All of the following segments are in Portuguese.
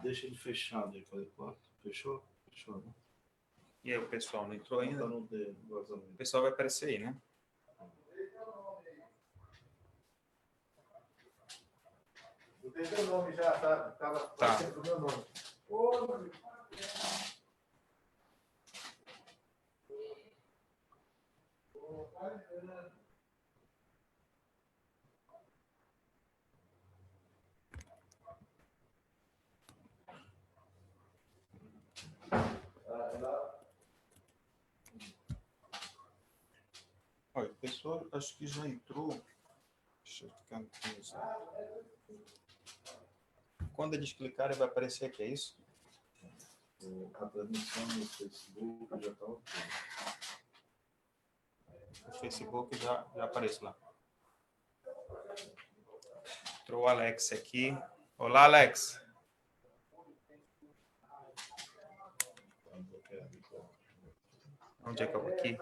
Deixa ele fechado aí, aquele quarto. Fechou? Fechou, né? E aí, o pessoal não entrou ainda? Tá no dedo, O pessoal vai aparecer aí, né? Eu dei meu nome já, tá? Tava aparecendo o meu nome. Ô, meu amigo. Olha, o pessoal acho que já entrou. Deixa eu ficar aqui. Quando eles clicarem, vai aparecer aqui, é isso? A transmissão no Facebook já está ok. O Facebook já aparece lá. Entrou o Alex aqui. Olá, Alex. Onde é que eu vou aqui?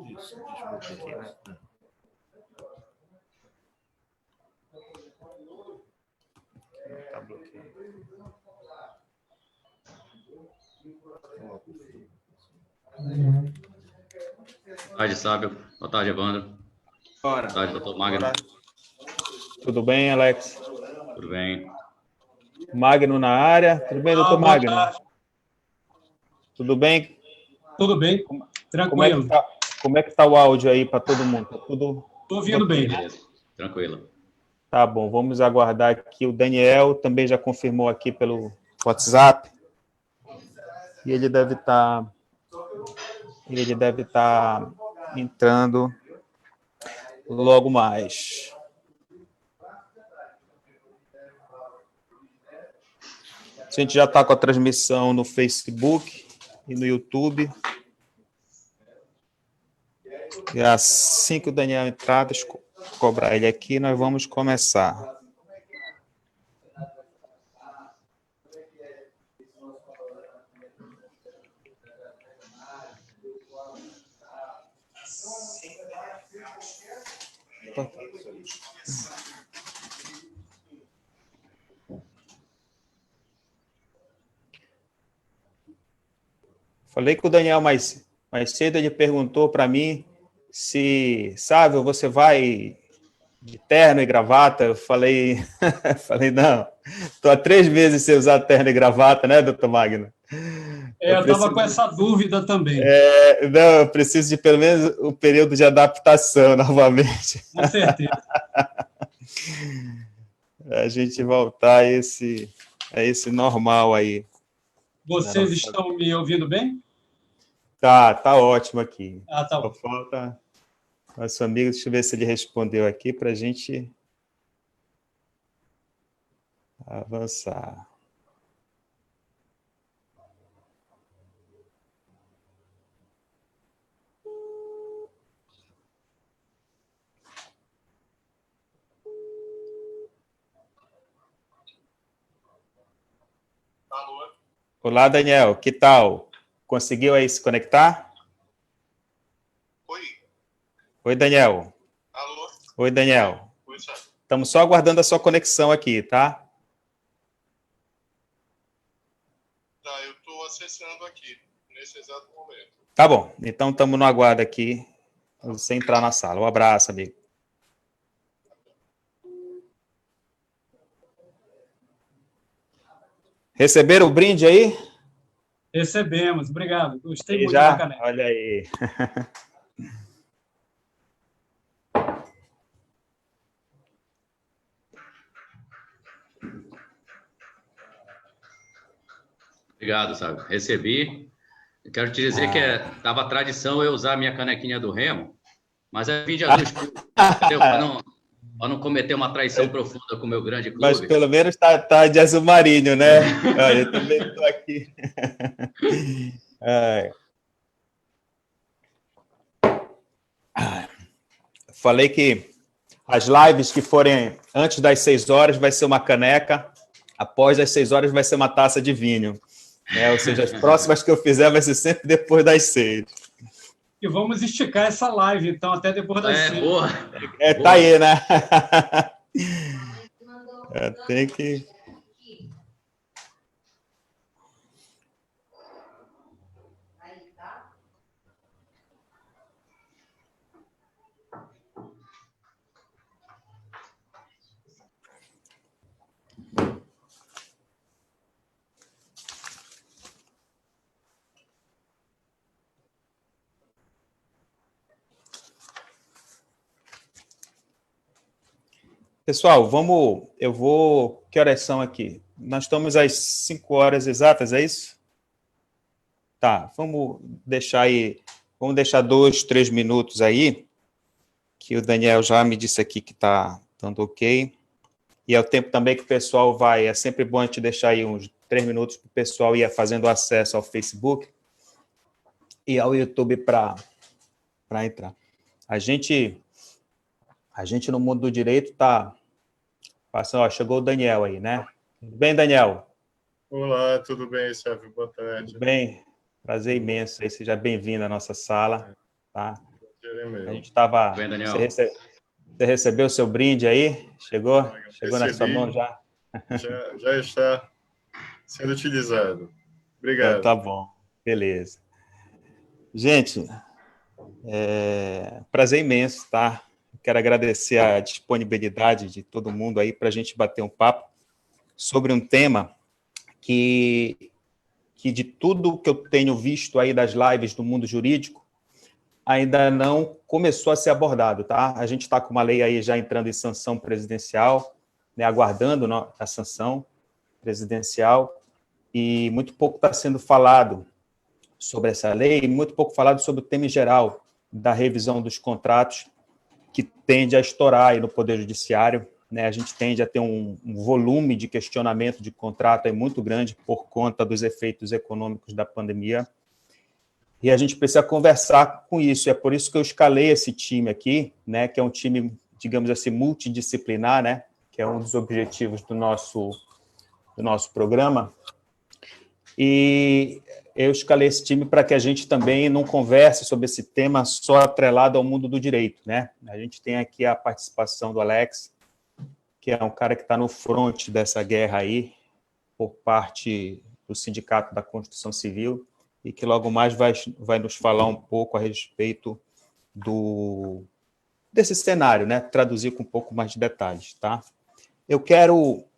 Isso, aqui, né? Tá bloqueado. Boa tarde, Sábio. Boa tarde, Evandro. Bora. Boa tarde, doutor Magno. Bora. Tudo bem, Alex? Tudo bem? Magno na área. Tudo bem, doutor Magno? Tudo bem? Tudo bem, tranquilo. Como é que tá o áudio aí para todo mundo? Tá tudo... Estou ouvindo bem. Beleza, tranquilo. Tá bom, vamos aguardar aqui. O Daniel também já confirmou aqui pelo WhatsApp. E ele deve estar entrando logo mais. A gente já está com a transmissão no Facebook e no YouTube. E assim que o Daniel entrar, deixa eu cobrar ele aqui, nós vamos começar. Falei com o Daniel mais cedo, ele perguntou para mim se, sabe, você vai de terno e gravata. Eu falei, não, estou há 3 meses sem usar terno e gravata, né, doutor Magno? Eu estava com essa dúvida também. Não, eu preciso de pelo menos um período de adaptação novamente. Com certeza. A gente voltar a esse normal aí. Vocês estão me ouvindo bem? Tá ótimo aqui. Tá Só bom. falta nosso amigo, deixa eu ver se ele respondeu aqui para a gente avançar. Alô? Olá, Daniel, que tal? Conseguiu aí se conectar? Oi. Oi, Daniel. Alô? Oi, Daniel. Oi, Sábio. Estamos só aguardando a sua conexão aqui, tá? Tá, eu estou acessando aqui, nesse exato momento. Tá bom, então estamos no aguardo aqui, você entrar na sala. Um abraço, amigo. Receberam o brinde aí? Recebemos, obrigado. Gostei E muito já? da caneca. Olha aí. Obrigado, Sábio. Recebi. Eu quero te dizer que estava a tradição eu usar a minha canequinha do Remo, mas eu vim de azul escuro, entendeu? Para não cometer uma traição profunda com o meu grande clube. Mas pelo menos tá de azul marinho, né? Olha, eu também estou aqui. Falei que as lives que forem antes das 6 horas vai ser uma caneca, após as 6 horas vai ser uma taça de vinho. Né? Ou seja, as próximas que eu fizer vai ser sempre depois das 6. E vamos esticar essa live, então, até depois das 6. Boa. Tá aí, né? Tem que... Pessoal, que horas são aqui? Nós estamos às 5 horas exatas, é isso? Tá, vamos deixar 2, 3 minutos aí, que o Daniel já me disse aqui que está dando ok. E é o tempo também que o pessoal é sempre bom a gente deixar aí uns 3 minutos para o pessoal ir fazendo acesso ao Facebook e ao YouTube para entrar. A gente no mundo do direito está passando, chegou o Daniel aí, né? Tudo bem, Daniel? Olá, tudo bem, Sérgio? Boa tarde. Tudo bem? Prazer imenso aí, seja bem-vindo à nossa sala, tá? A gente estava... Você recebeu o seu brinde aí? Chegou na sua mão já? Já está sendo utilizado. Obrigado. Então, tá bom, beleza. Gente, prazer imenso, tá? Quero agradecer a disponibilidade de todo mundo aí para a gente bater um papo sobre um tema que de tudo que eu tenho visto aí das lives do mundo jurídico, ainda não começou a ser abordado, tá? A gente está com uma lei aí já entrando em sanção presidencial, né, aguardando a sanção presidencial, e muito pouco está sendo falado sobre essa lei, e muito pouco falado sobre o tema em geral da revisão dos contratos, que tende a estourar aí no Poder Judiciário, né? A gente tende a ter um volume de questionamento de contrato aí muito grande por conta dos efeitos econômicos da pandemia, e a gente precisa conversar com isso. É por isso que eu escalei esse time aqui, né, que é um time, digamos assim, multidisciplinar, né, que é um dos objetivos do nosso programa. E eu escalei esse time para que a gente também não converse sobre esse tema só atrelado ao mundo do direito, né? A gente tem aqui a participação do Alex, que é um cara que está no front dessa guerra aí, por parte do Sindicato da Construção Civil, e que logo mais vai nos falar um pouco a respeito desse cenário, né? Traduzir com um pouco mais de detalhes, tá? Eu quero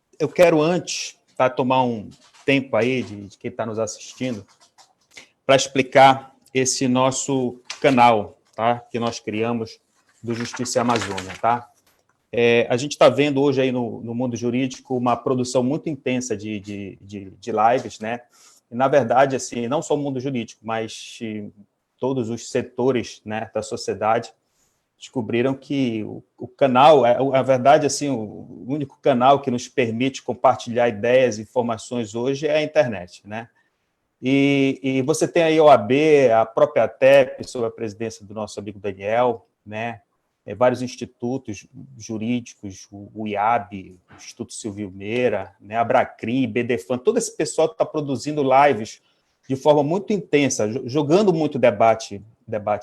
antes, tá, tomar um tempo aí de quem está nos assistindo para explicar esse nosso canal, tá? Que nós criamos do Justiça Amazônia, tá? A gente está vendo hoje aí no mundo jurídico uma produção muito intensa de lives, né? E, na verdade, assim, não só o mundo jurídico, mas todos os setores, né, da sociedade descobriram que o canal, a verdade, assim, o único canal que nos permite compartilhar ideias e informações hoje é a internet, né? E você tem aí a OAB, a própria ATEP, sob a presidência do nosso amigo Daniel, né? Vários institutos jurídicos, o IAB, o Instituto Silvio Meira, né? A Bracrim, BDFAN, todo esse pessoal está produzindo lives de forma muito intensa, jogando muito debate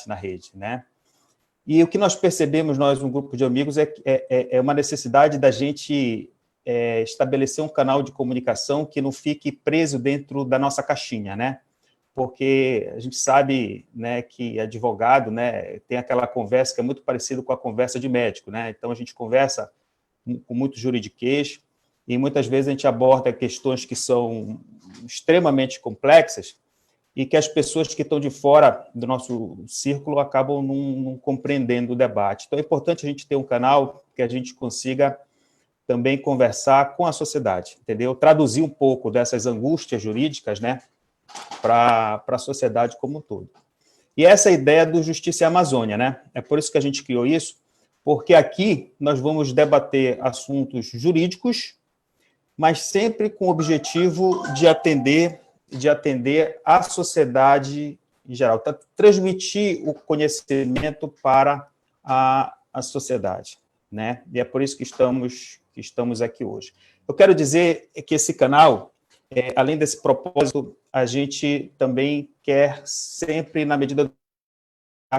na rede, né? E o que nós percebemos, nós, um grupo de amigos, é uma necessidade da gente estabelecer um canal de comunicação que não fique preso dentro da nossa caixinha, né? Porque a gente sabe, né, que advogado, né, tem aquela conversa que é muito parecida com a conversa de médico, né? Então, a gente conversa com muito juridiquês e muitas vezes a gente aborda questões que são extremamente complexas e que as pessoas que estão de fora do nosso círculo acabam não compreendendo o debate. Então, é importante a gente ter um canal que a gente consiga também conversar com a sociedade, entendeu? Traduzir um pouco dessas angústias jurídicas, né, para a sociedade como um todo. E essa é a ideia do Justiça Amazônia, né? É por isso que a gente criou isso, porque aqui nós vamos debater assuntos jurídicos, mas sempre com o objetivo de atender a sociedade em geral, transmitir o conhecimento para a sociedade, né? E é por isso que estamos aqui hoje. Eu quero dizer que esse canal, além desse propósito, a gente também quer sempre, na medida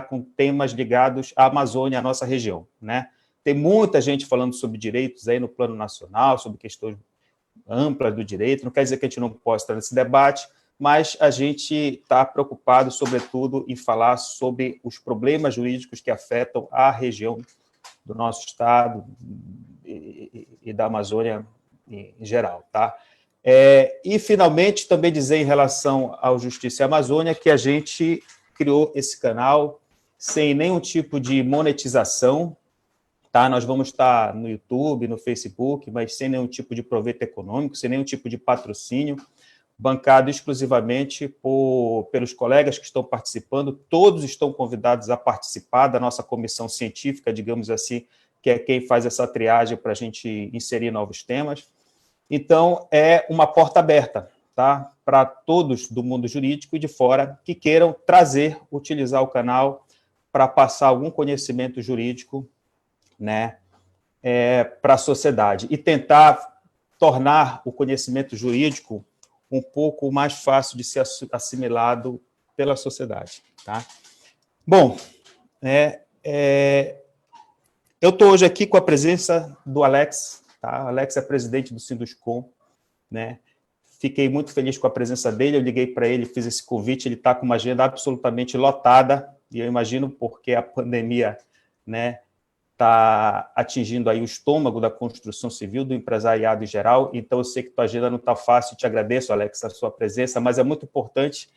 com temas ligados à Amazônia, à nossa região, né? Tem muita gente falando sobre direitos aí no plano nacional, sobre questões amplas do direito, não quer dizer que a gente não possa estar nesse debate, mas a gente está preocupado, sobretudo, em falar sobre os problemas jurídicos que afetam a região do nosso estado e da Amazônia em geral, tá? E, finalmente, também dizer em relação ao Justiça e Amazônia que a gente criou esse canal sem nenhum tipo de monetização, tá? Nós vamos estar no YouTube, no Facebook, mas sem nenhum tipo de proveito econômico, sem nenhum tipo de patrocínio, bancado exclusivamente pelos colegas que estão participando. Todos estão convidados a participar da nossa comissão científica, digamos assim, que é quem faz essa triagem para a gente inserir novos temas. Então, é uma porta aberta, tá? Para todos do mundo jurídico e de fora que queiram utilizar o canal para passar algum conhecimento jurídico, né, para a sociedade e tentar tornar o conhecimento jurídico um pouco mais fácil de ser assimilado pela sociedade. Tá? Bom, eu estou hoje aqui com a presença do Alex. Tá? O Alex é presidente do Sinduscom, né? Fiquei muito feliz com a presença dele, eu liguei para ele, fiz esse convite, ele está com uma agenda absolutamente lotada, e eu imagino porque a pandemia, né, está atingindo aí o estômago da construção civil, do empresariado em geral, então eu sei que tua agenda não está fácil, te agradeço, Alex, a sua presença, mas é muito importante,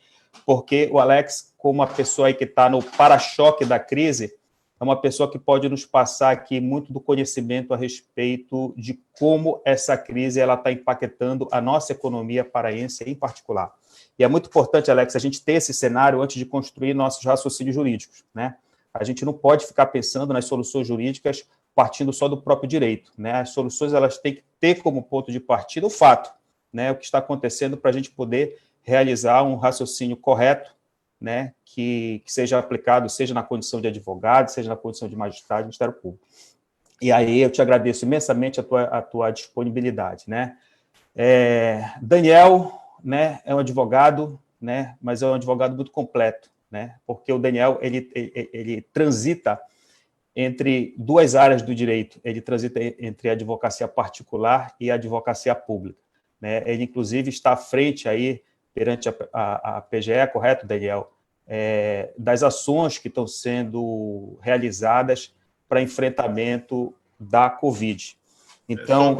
porque o Alex, como uma pessoa aí que está no para-choque da crise, é uma pessoa que pode nos passar aqui muito do conhecimento a respeito de como essa crise está impactando a nossa economia paraense em particular. E é muito importante, Alex, a gente ter esse cenário antes de construir nossos raciocínios jurídicos, né? A gente não pode ficar pensando nas soluções jurídicas partindo só do próprio direito, né? As soluções elas têm que ter como ponto de partida o fato, né? O que está acontecendo para a gente poder realizar um raciocínio correto, né? Que seja aplicado, seja na condição de advogado, seja na condição de magistrado, Ministério Público. E aí eu te agradeço imensamente a tua disponibilidade, né? Daniel, né? É um advogado, né? Mas é um advogado muito completo, né? Porque o Daniel ele transita entre duas áreas do direito, ele transita entre a advocacia particular e a advocacia pública, né? Ele, inclusive, está à frente aí, perante a PGE, correto, Daniel? Das ações que estão sendo realizadas para enfrentamento da Covid. Então,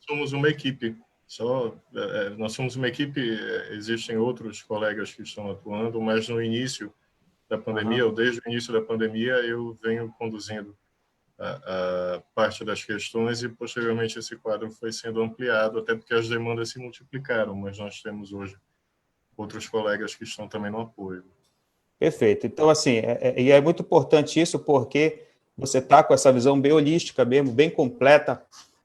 somos uma equipe. Nós somos uma equipe, existem outros colegas que estão atuando, mas no início da pandemia, ou desde o início da pandemia, eu venho conduzindo a parte das questões e, posteriormente, esse quadro foi sendo ampliado, até porque as demandas se multiplicaram, mas nós temos hoje outros colegas que estão também no apoio. Perfeito. Então, assim, é muito importante isso, porque você está com essa visão bem holística mesmo, bem completa,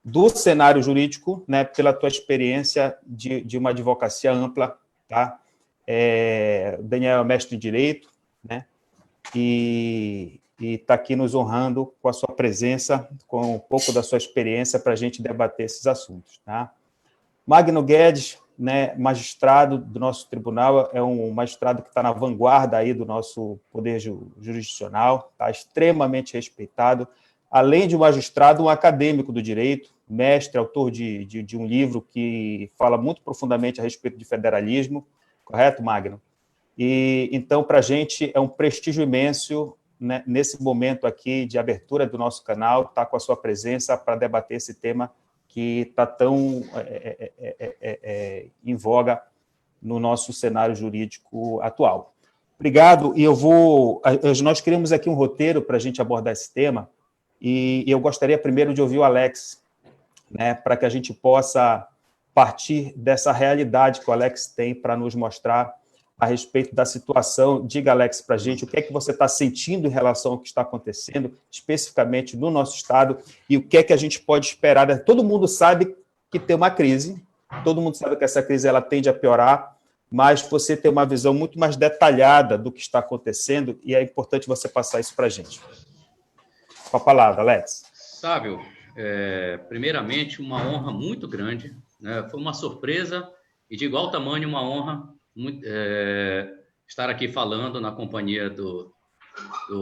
do cenário jurídico, né, pela tua experiência de uma advocacia ampla, tá? Daniel é mestre em Direito, né, e está aqui nos honrando com a sua presença, com um pouco da sua experiência para a gente debater esses assuntos, tá? Magno Guedes, né, magistrado do nosso tribunal, é um magistrado que está na vanguarda aí do nosso poder jurisdicional, está extremamente respeitado, além de um magistrado, um acadêmico do direito, mestre, autor de um livro que fala muito profundamente a respeito de federalismo, correto, Magno? E, então, para a gente é um prestígio imenso, né, nesse momento aqui de abertura do nosso canal, estar com a sua presença para debater esse tema que está tão em voga no nosso cenário jurídico atual. Obrigado, e nós criamos aqui um roteiro para a gente abordar esse tema, e eu gostaria primeiro de ouvir o Alex, né, para que a gente possa partir dessa realidade que o Alex tem para nos mostrar a respeito da situação. Diga, Alex, para a gente o que é que você está sentindo em relação ao que está acontecendo, especificamente no nosso estado, e o que é que a gente pode esperar. Todo mundo sabe que tem uma crise, todo mundo sabe que essa crise ela tende a piorar, mas você tem uma visão muito mais detalhada do que está acontecendo, e é importante você passar isso para a gente. Com a palavra, Alex. Sábio, primeiramente, uma honra muito grande, né? Foi uma surpresa e, de igual tamanho, uma honra estar aqui falando na companhia do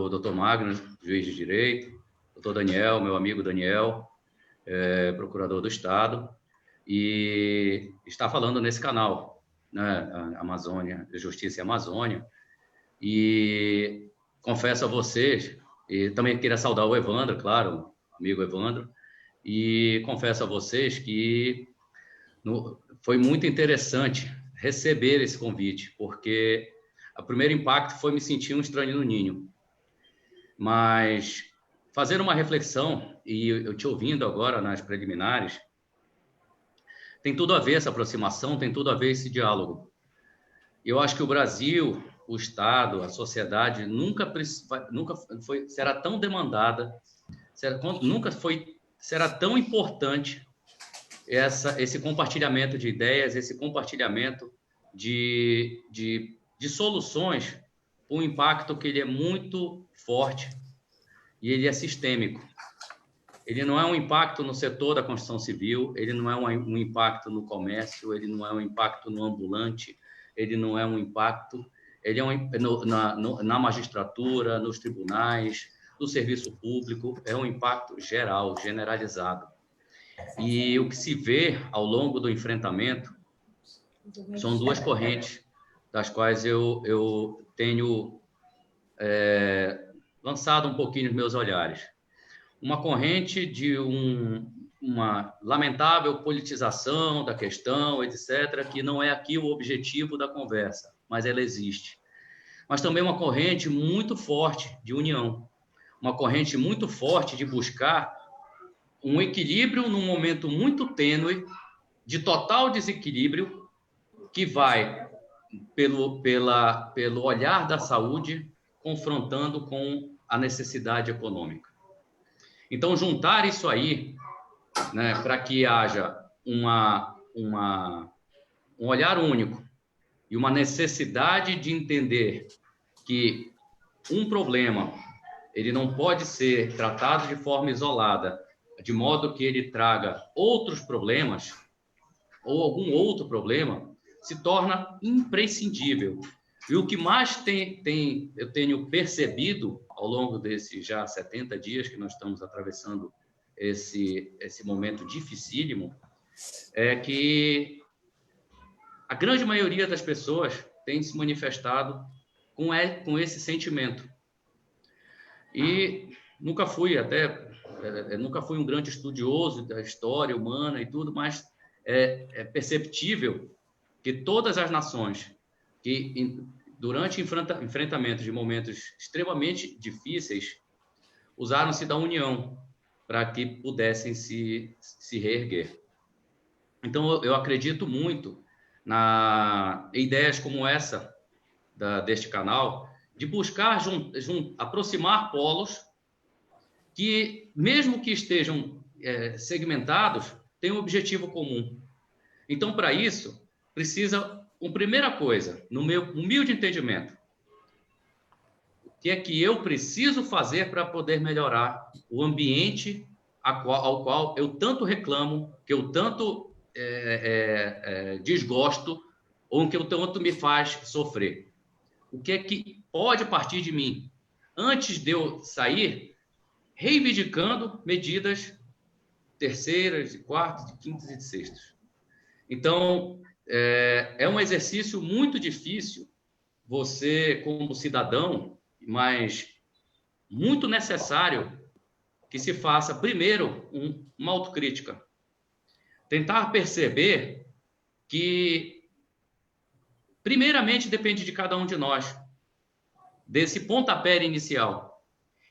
Dr. Magno, juiz de direito, doutor Daniel, meu amigo Daniel, procurador do Estado, e está falando nesse canal, né, Amazônia, Justiça e Amazônia, e confesso a vocês, e também queria saudar o Evandro, claro, amigo Evandro, e confesso a vocês que foi muito interessante receber esse convite, porque o primeiro impacto foi me sentir um estranho no ninho. Mas fazer uma reflexão, e eu te ouvindo agora nas preliminares, tem tudo a ver essa aproximação, tem tudo a ver esse diálogo. Eu acho que o Brasil, o Estado, a sociedade nunca será tão demandada, será tão importante esse compartilhamento de ideias, esse compartilhamento de soluções, um impacto que ele é muito forte e ele é sistêmico. Ele não é um impacto no setor da construção civil, ele não é um impacto no comércio, ele não é um impacto no ambulante, ele não é um impacto, ele é na magistratura, nos tribunais, no serviço público, é um impacto geral, generalizado. E o que se vê ao longo do enfrentamento são duas correntes, das quais eu tenho lançado um pouquinho os meus olhares. Uma corrente de uma lamentável politização da questão, etc., que não é aqui o objetivo da conversa, mas ela existe. Mas também uma corrente muito forte de união, uma corrente muito forte de buscar um equilíbrio num momento muito tênue, de total desequilíbrio, que vai pelo olhar da saúde, confrontando com a necessidade econômica. Então, juntar isso aí, né, para que haja um olhar único e uma necessidade de entender que um problema ele não pode ser tratado de forma isolada, de modo que ele traga outros problemas ou algum outro problema, se torna imprescindível. E o que mais eu tenho percebido ao longo desses já 70 dias que nós estamos atravessando esse momento dificílimo, é que a grande maioria das pessoas tem se manifestado com esse sentimento. E nunca fui um grande estudioso da história humana e tudo, mas é perceptível que todas as nações que, durante enfrentamento de momentos extremamente difíceis, usaram-se da união para que pudessem se reerguer. Então, eu acredito muito em ideias como essa deste canal, de buscar aproximar polos que, mesmo que estejam segmentados, têm um objetivo comum. Então, para isso, precisa, primeira coisa, no meu humilde entendimento, o que é que eu preciso fazer para poder melhorar o ambiente ao qual eu tanto reclamo, que eu tanto desgosto, ou que eu tanto me faz sofrer. O que é que pode partir de mim, antes de eu sair, reivindicando medidas terceiras, de quartas, de quintas e de sextas. Então, é um exercício muito difícil, você, como cidadão, mas muito necessário que se faça, primeiro, uma autocrítica. Tentar perceber que, primeiramente, depende de cada um de nós, desse pontapé inicial,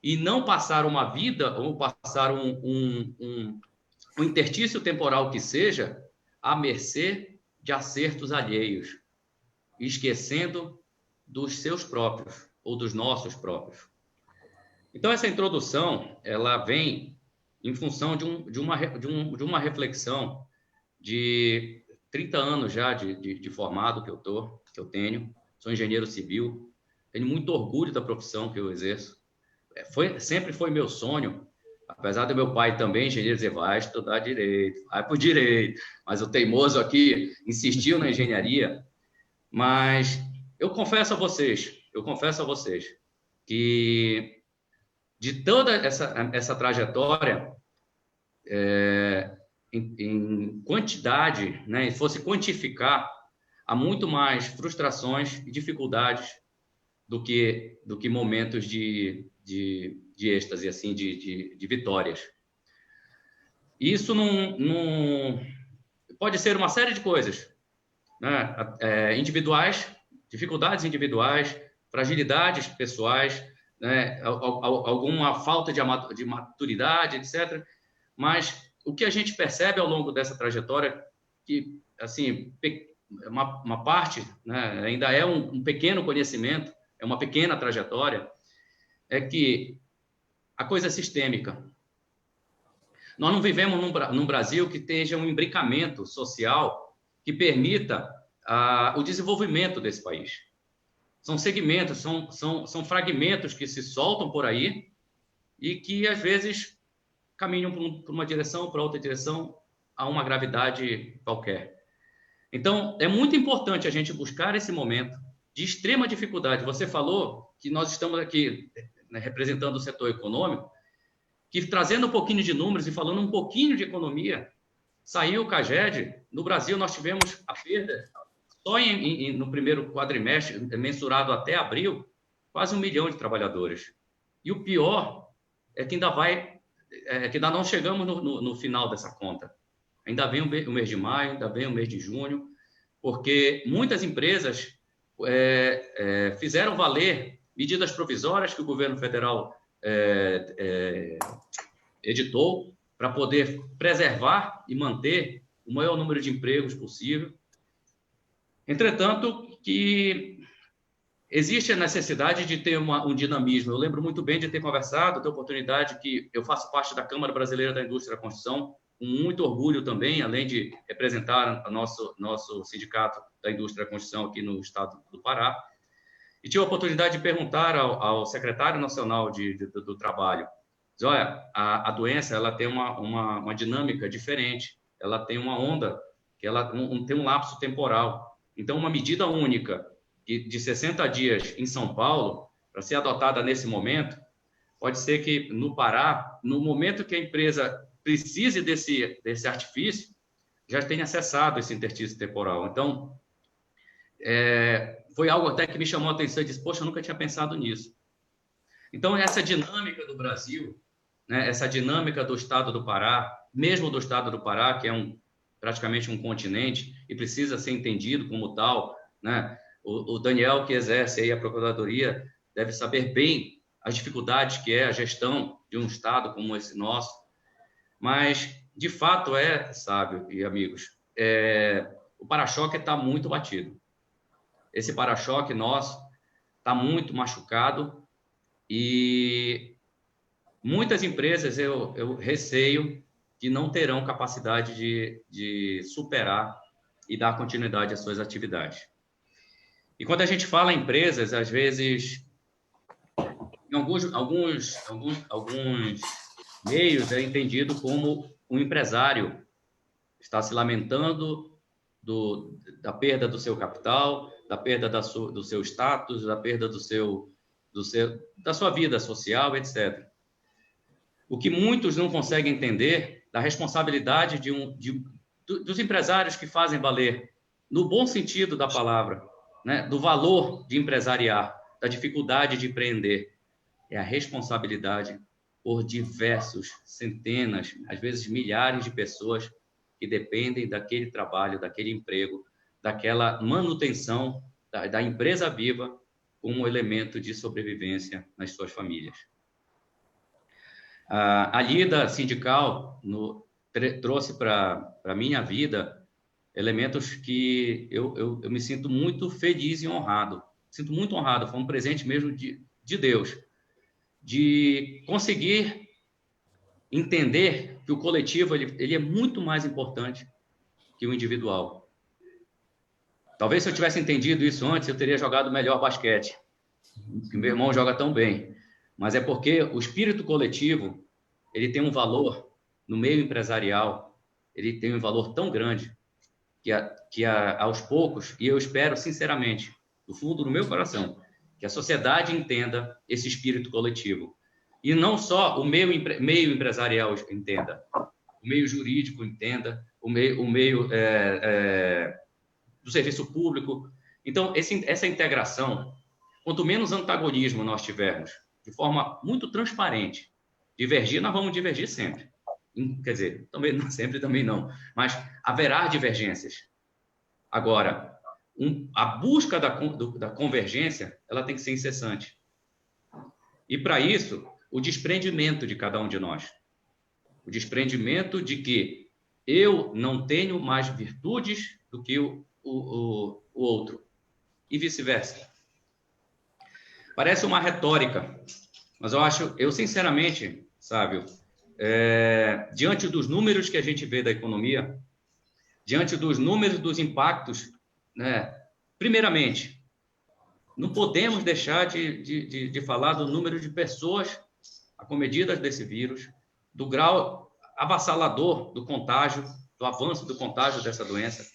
e não passar uma vida, ou passar um interstício temporal que seja, à mercê de acertos alheios, esquecendo dos seus próprios, ou dos nossos próprios. Então, essa introdução, ela vem em função de uma reflexão de 30 anos já de formado que eu tenho, sou engenheiro civil, tenho muito orgulho da profissão que eu exerço. Sempre foi meu sonho, apesar do meu pai também, engenheiro, dizer, vai estudar direito, vai para o direito, mas o teimoso aqui insistiu na engenharia. Mas eu confesso a vocês que de toda essa trajetória, em quantidade, né, e fosse quantificar, há muito mais frustrações e dificuldades do que momentos de êxtase, assim, de vitórias. Isso não pode ser uma série de coisas, né? Individuais, dificuldades individuais, fragilidades pessoais, né? Alguma falta de maturidade, etc. Mas o que a gente percebe ao longo dessa trajetória, que, assim, uma parte, né, ainda é um pequeno conhecimento, é uma pequena trajetória, é que a coisa é sistêmica. Nós não vivemos num Brasil que tenha um imbricamento social que permita o desenvolvimento desse país. São segmentos, são fragmentos que se soltam por aí e que, às vezes, caminham por uma direção, para outra direção, a uma gravidade qualquer. Então, é muito importante a gente buscar esse momento de extrema dificuldade. Você falou que nós estamos aqui, né, representando o setor econômico, que trazendo um pouquinho de números e falando um pouquinho de economia, saiu o CAGED. No Brasil, nós tivemos a perda, só no primeiro quadrimestre, mensurado até abril, quase 1 milhão de trabalhadores. E o pior é que ainda não chegamos no final dessa conta. Ainda vem o mês de maio, ainda vem o mês de junho, porque muitas empresas fizeram valer medidas provisórias que o governo federal editou para poder preservar e manter o maior número de empregos possível. Entretanto, que existe a necessidade de ter um dinamismo. Eu lembro muito bem de ter conversado, ter oportunidade que eu faço parte da Câmara Brasileira da Indústria da Construção, com muito orgulho também, além de representar o nosso sindicato da Indústria da Construção aqui no estado do Pará. E tive a oportunidade de perguntar ao secretário nacional do Trabalho, diz, olha, a doença ela tem uma dinâmica diferente, ela tem uma onda, que ela tem um lapso temporal. Então, uma medida única de 60 dias em São Paulo, para ser adotada nesse momento, pode ser que no Pará, no momento que a empresa precise desse artifício, já tenha cessado esse interstício temporal. Então, foi algo até que me chamou a atenção e disse, poxa, eu nunca tinha pensado nisso. Então, essa dinâmica do Brasil, né, essa dinâmica do estado do Pará, mesmo do estado do Pará, que é praticamente um continente e precisa ser entendido como tal, né? O Daniel, que exerce aí a Procuradoria, deve saber bem as dificuldades que é a gestão de um estado como esse nosso. Mas, de fato, Sábio e amigos, o para-choque está muito batido. Esse para-choque nosso está muito machucado e muitas empresas, eu receio, que não terão capacidade de superar e dar continuidade às suas atividades. E quando a gente fala em empresas, às vezes, em alguns meios é entendido como um empresário está se lamentando da perda do seu capital, da perda do seu status, da perda da sua vida social, etc. O que muitos não conseguem entender da responsabilidade dos empresários que fazem valer, no bom sentido da palavra, né, do valor de empresariar, da dificuldade de empreender, é a responsabilidade por diversos, centenas, às vezes milhares de pessoas que dependem daquele trabalho, daquele emprego, daquela manutenção da empresa viva como elemento de sobrevivência nas suas famílias. A lida sindical trouxe para a minha vida elementos que eu me sinto muito feliz e honrado. Sinto muito honrado, foi um presente mesmo de Deus, de conseguir entender que o coletivo ele é muito mais importante que o individual. Talvez se eu tivesse entendido isso antes, eu teria jogado melhor basquete, que meu irmão joga tão bem. Mas é porque o espírito coletivo ele tem um valor no meio empresarial, ele tem um valor tão grande que aos poucos, e eu espero sinceramente, do fundo do meu coração, que a sociedade entenda esse espírito coletivo. E não só o meio empresarial entenda, o meio jurídico entenda, o meio do serviço público. Então, essa integração, quanto menos antagonismo nós tivermos, de forma muito transparente, divergir, nós vamos divergir sempre. Quer dizer, também, sempre também não, mas haverá divergências. Agora, a busca da convergência, ela tem que ser incessante. E, para isso, o desprendimento de cada um de nós. O desprendimento de que eu não tenho mais virtudes do que o outro. E vice-versa. Parece uma retórica, mas eu sinceramente, Sávio, diante dos números que a gente vê da economia, diante dos números dos impactos, né, primeiramente, não podemos deixar de falar do número de pessoas acometidas desse vírus, do grau avassalador do contágio, do avanço do contágio dessa doença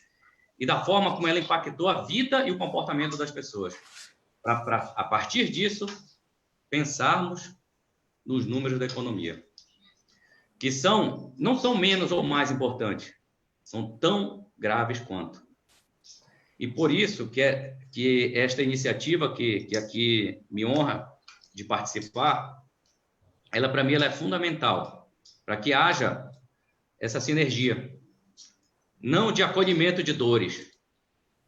e da forma como ela impactou a vida e o comportamento das pessoas. Para, a partir disso, pensarmos nos números da economia, que não são menos ou mais importantes, são tão graves quanto. E por isso que esta iniciativa que aqui me honra de participar, para mim, ela é fundamental para que haja essa sinergia, não de acolhimento de dores,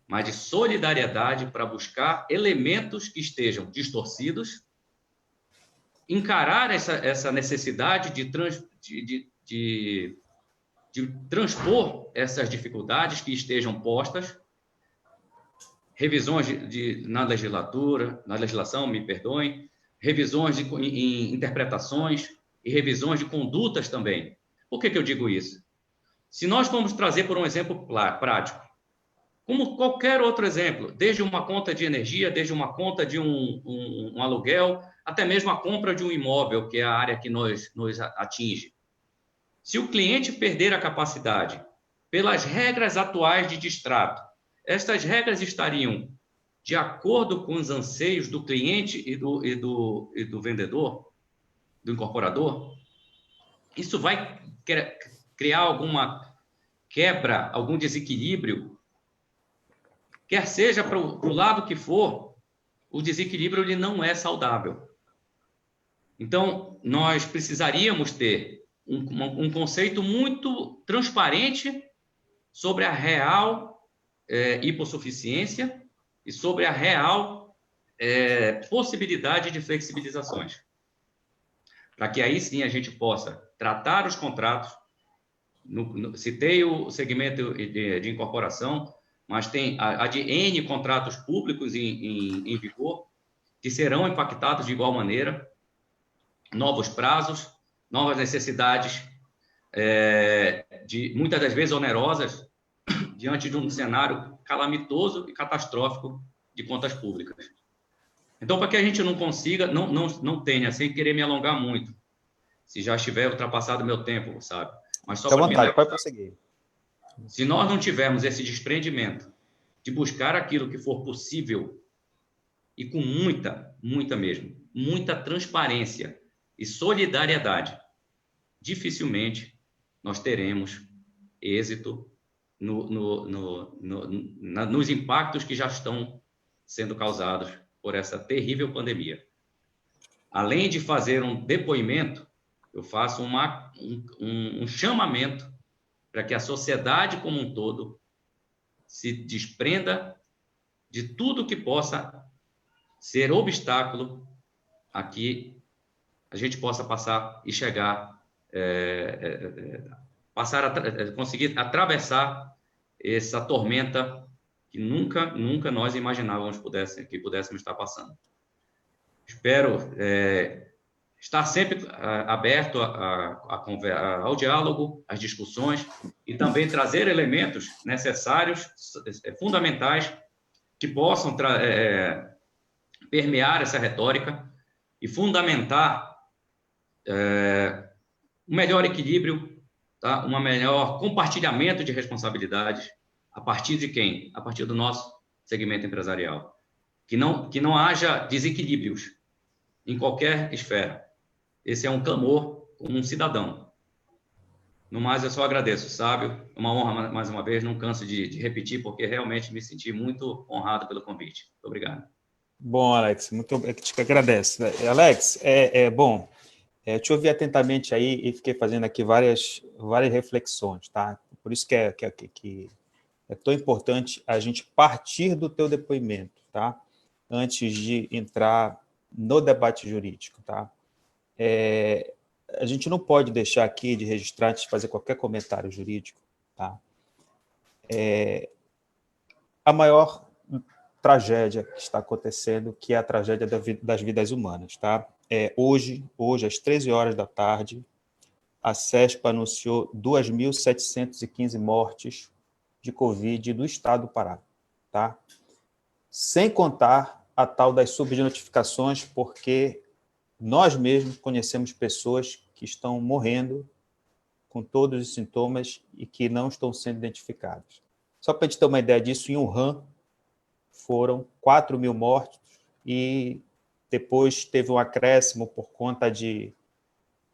mas de solidariedade para buscar elementos que estejam distorcidos, encarar essa necessidade de transpor essas dificuldades que estejam postas, revisões na legislação, me perdoem, revisões em interpretações e revisões de condutas também. Por que eu digo isso? Se nós formos trazer por um exemplo prático, como qualquer outro exemplo, desde uma conta de energia, desde uma conta de um aluguel, até mesmo a compra de um imóvel, que é a área que nos atinge. Se o cliente perder a capacidade, pelas regras atuais de distrato, estas regras estariam de acordo com os anseios do cliente e do vendedor, do incorporador, isso vai criar alguma quebra, algum desequilíbrio, quer seja para o lado que for, o desequilíbrio ele não é saudável. Então, nós precisaríamos ter um conceito muito transparente sobre a real hipossuficiência e sobre a real possibilidade de flexibilizações. Para que aí sim a gente possa tratar os contratos. Citei o segmento de incorporação, mas tem a de N contratos públicos em vigor, que serão impactados de igual maneira, novos prazos, novas necessidades, muitas das vezes onerosas, diante de um cenário calamitoso e catastrófico de contas públicas. Então, para que a gente não consiga, não tenha, sem querer me alongar muito, se já estiver ultrapassado o meu tempo, sabe? Mas só fica à vontade, pode prosseguir. Se nós não tivermos esse desprendimento de buscar aquilo que for possível e com muita transparência e solidariedade, dificilmente nós teremos êxito nos impactos que já estão sendo causados por essa terrível pandemia. Além de fazer um depoimento, eu faço um chamamento para que a sociedade como um todo se desprenda de tudo que possa ser obstáculo a que a gente possa passar e chegar, conseguir atravessar essa tormenta que nunca nós imaginávamos que pudéssemos estar passando. Espero estar sempre aberto ao diálogo, às discussões e também trazer elementos necessários, fundamentais, que possam permear essa retórica e fundamentar um melhor equilíbrio, tá? Um melhor compartilhamento de responsabilidades a partir de quem? A partir do nosso segmento empresarial. Que não haja desequilíbrios em qualquer esfera. esse é um clamor como um cidadão. No mais, eu só agradeço, Sábio. É uma honra, mais uma vez, não canso de repetir, porque realmente me senti muito honrado pelo convite. Muito obrigado. Bom, Alex, muito te agradeço. Alex, bom, te ouvi atentamente aí e fiquei fazendo aqui várias reflexões, tá? Por isso que é tão importante a gente partir do teu depoimento, tá? Antes de entrar no debate jurídico, tá? A gente não pode deixar aqui de registrar, antes de fazer qualquer comentário jurídico, tá? A maior tragédia que está acontecendo, que é a tragédia das vidas humanas, tá? Hoje, às 13 horas da tarde, a CESP anunciou 2.715 mortes de Covid do estado do Pará, tá? Sem contar a tal das subnotificações, porque nós mesmos conhecemos pessoas que estão morrendo com todos os sintomas e que não estão sendo identificadas. Só para a gente ter uma ideia disso, em Wuhan foram 4.000 mortos e depois teve um acréscimo por conta de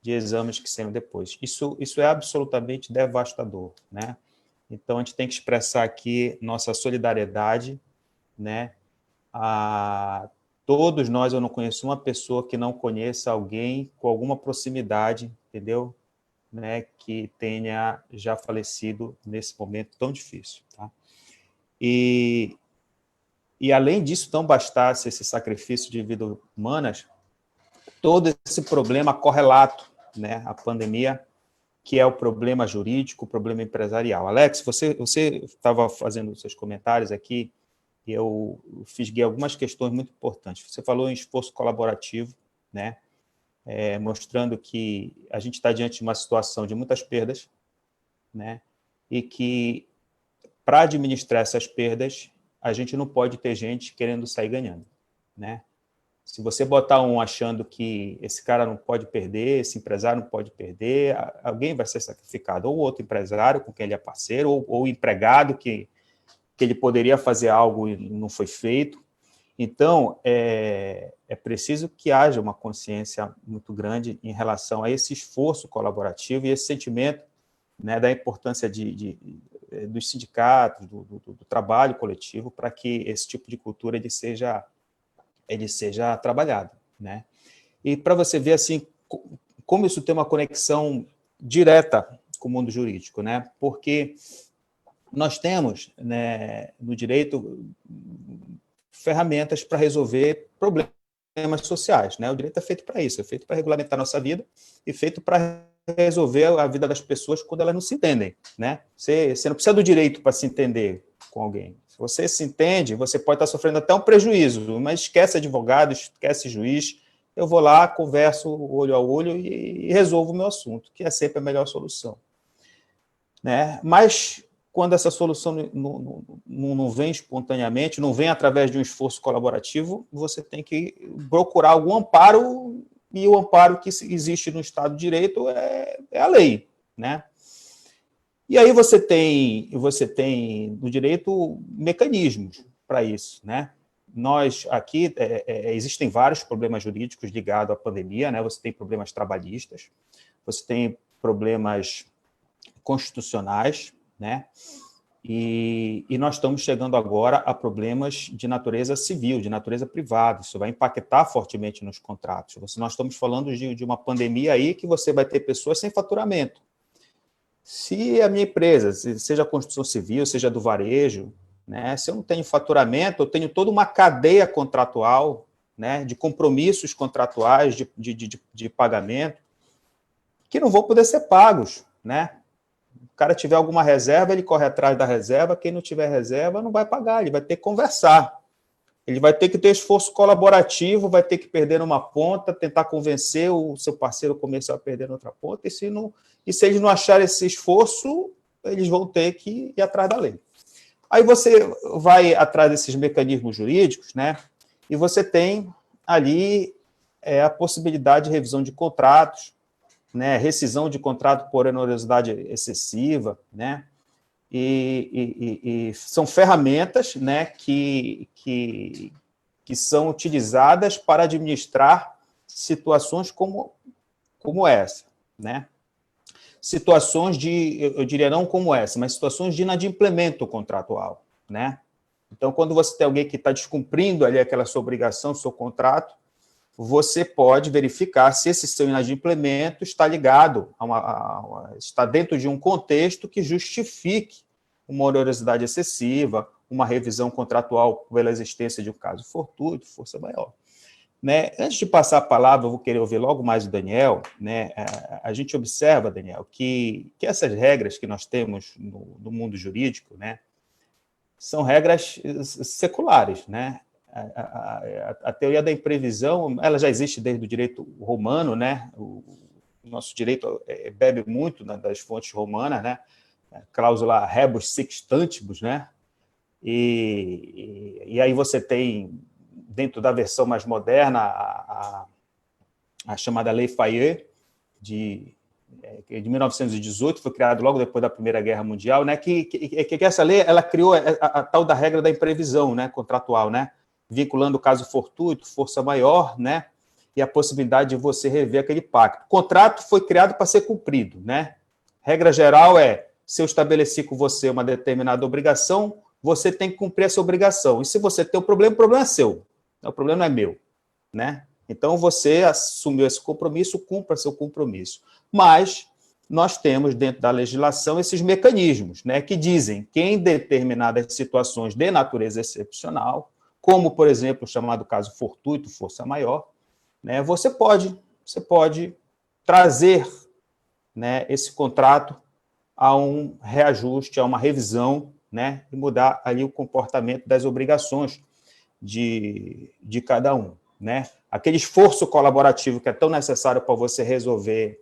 exames que saíram depois. Isso é absolutamente devastador, né? Então, a gente tem que expressar aqui nossa solidariedade, né? A todos nós, eu não conheço uma pessoa que não conheça alguém com alguma proximidade, entendeu? Né, que tenha já falecido nesse momento tão difícil, tá? E além disso, não bastasse esse sacrifício de vidas humanas, todo esse problema correlato, né, à pandemia, que é o problema jurídico, o problema empresarial. Alex, você estava fazendo os seus comentários aqui, e eu fisguei algumas questões muito importantes. Você falou em esforço colaborativo, né, mostrando que a gente está diante de uma situação de muitas perdas, né, e que, para administrar essas perdas, a gente não pode ter gente querendo sair ganhando, né? Se você botar um achando que esse cara não pode perder, esse empresário não pode perder, alguém vai ser sacrificado, ou outro empresário com quem ele é parceiro, ou o empregado que ele poderia fazer algo e não foi feito. Então, é preciso que haja uma consciência muito grande em relação a esse esforço colaborativo e esse sentimento, né, da importância dos sindicatos, do trabalho coletivo, para que esse tipo de cultura ele seja trabalhado, né? E para você ver assim como isso tem uma conexão direta com o mundo jurídico, né? Porque nós temos, né, no direito ferramentas para resolver problemas sociais, né? O direito é feito para isso, é feito para regulamentar a nossa vida e feito para resolver a vida das pessoas quando elas não se entendem, né? Você não precisa do direito para se entender com alguém. Se você se entende, você pode estar sofrendo até um prejuízo, mas esquece advogado, esquece juiz, eu vou lá, converso olho a olho e resolvo o meu assunto, que é sempre a melhor solução, né? Mas quando essa solução não vem espontaneamente, não vem através de um esforço colaborativo, você tem que procurar algum amparo, e o amparo que existe no Estado de Direito é a lei, né? E aí você tem no direito mecanismos para isso, né? Nós aqui, existem vários problemas jurídicos ligados à pandemia, né? Você tem problemas trabalhistas, você tem problemas constitucionais, né? E nós estamos chegando agora a problemas de natureza civil, de natureza privada. Isso vai impactar fortemente nos contratos. Nós estamos falando de uma pandemia aí que você vai ter pessoas sem faturamento. Se a minha empresa, seja a construção civil, seja do varejo, né, se eu não tenho faturamento, eu tenho toda uma cadeia contratual, né, de compromissos contratuais, de pagamento, que não vão poder ser pagos, né? O cara tiver alguma reserva, ele corre atrás da reserva, quem não tiver reserva não vai pagar, ele vai ter que conversar. Ele vai ter que ter esforço colaborativo, vai ter que perder numa ponta, tentar convencer o seu parceiro comercial a perder na outra ponta, e se eles não acharem esse esforço, eles vão ter que ir atrás da lei. Aí você vai atrás desses mecanismos jurídicos, né? E você tem ali a possibilidade de revisão de contratos, né, rescisão de contrato por onerosidade excessiva, né, e são ferramentas, né, que são utilizadas para administrar situações como como essa, né? Situações eu diria não como essa, mas situações de inadimplemento contratual, né? Então, quando você tem alguém que está descumprindo ali aquela sua obrigação, seu contrato, você pode verificar se esse seu inadimplemento está ligado está dentro de um contexto que justifique uma onerosidade excessiva, uma revisão contratual pela existência de um caso fortuito, força maior. Né? Antes de passar a palavra, eu vou querer ouvir logo mais o Daniel. Né? A gente observa, Daniel, que essas regras que nós temos no mundo jurídico, né, são regras seculares, né? A teoria da imprevisão, ela já existe desde o direito romano, né? O nosso direito bebe muito das fontes romanas, né? A cláusula rebus sic stantibus, né? E aí você tem, dentro da versão mais moderna, a chamada Lei Fayet, de 1918, foi criado logo depois da Primeira Guerra Mundial, né, que essa lei ela criou a tal da regra da imprevisão, né, contratual, né, vinculando o caso fortuito, força maior, né, e a possibilidade de você rever aquele pacto. O contrato foi criado para ser cumprido, né? Regra geral se eu estabeleci com você uma determinada obrigação, você tem que cumprir essa obrigação. E se você tem um problema, o problema é seu, o problema não é meu, né? Então, você assumiu esse compromisso, cumpra seu compromisso. Mas nós temos, dentro da legislação, esses mecanismos, né, que dizem que, em determinadas situações de natureza excepcional, como, por exemplo, o chamado caso fortuito, força maior, né, você pode trazer, né, esse contrato a um reajuste, a uma revisão, né, e mudar ali o comportamento das obrigações de cada um. Né? Aquele esforço colaborativo que é tão necessário para você resolver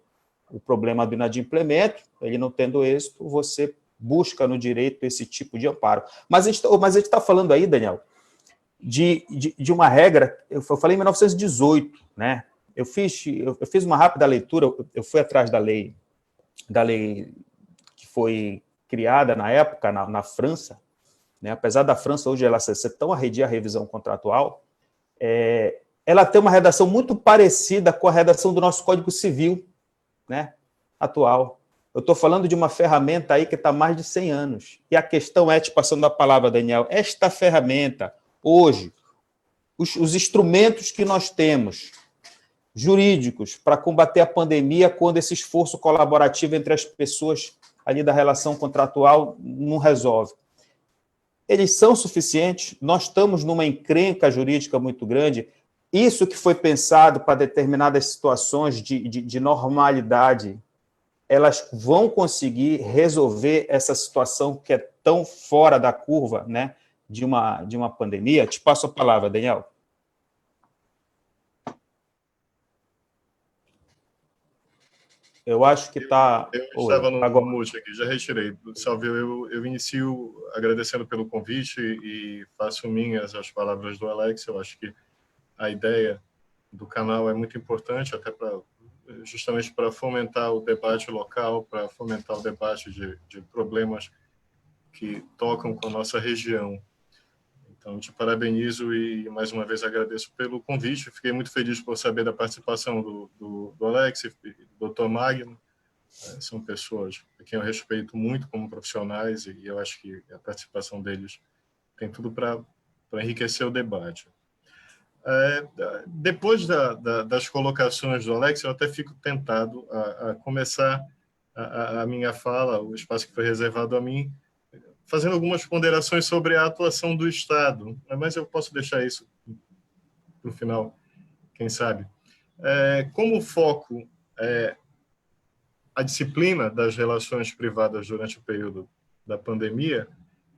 o problema do inadimplemento, ele não tendo êxito, você busca no direito esse tipo de amparo. Mas a gente está falando aí, Daniel, de uma regra, eu falei em 1918, né? Eu fiz uma rápida leitura, eu fui atrás da lei que foi criada na época na França, né? Apesar da França hoje ela ser tão arredia a revisão contratual, ela tem uma redação muito parecida com a redação do nosso Código Civil, né, atual. Eu estou falando de uma ferramenta aí que está há mais de 100 anos. E a questão é, te passando a palavra, Daniel, esta ferramenta, hoje, os instrumentos que nós temos jurídicos para combater a pandemia quando esse esforço colaborativo entre as pessoas ali da relação contratual não resolve. Eles são suficientes? Nós estamos numa encrenca jurídica muito grande. Isso que foi pensado para determinadas situações de normalidade, elas vão conseguir resolver essa situação que é tão fora da curva, né, de uma pandemia? Te passo a palavra, Daniel. Eu acho que está... Eu estava no mute aqui, já retirei. Salve, eu inicio agradecendo pelo convite e faço minhas as palavras do Alex. Eu acho que a ideia do canal é muito importante, até justamente para fomentar o debate local, para fomentar o debate de problemas que tocam com a nossa região. Então, te parabenizo e, mais uma vez, agradeço pelo convite. Fiquei muito feliz por saber da participação do Alex e do Dr. Magno. São pessoas a quem eu respeito muito como profissionais e eu acho que a participação deles tem tudo para enriquecer o debate. Depois das colocações do Alex, eu até fico tentado a começar a minha fala, o espaço que foi reservado a mim, fazendo algumas ponderações sobre a atuação do Estado, mas eu posso deixar isso para o final, quem sabe. Como o foco é a disciplina das relações privadas durante o período da pandemia,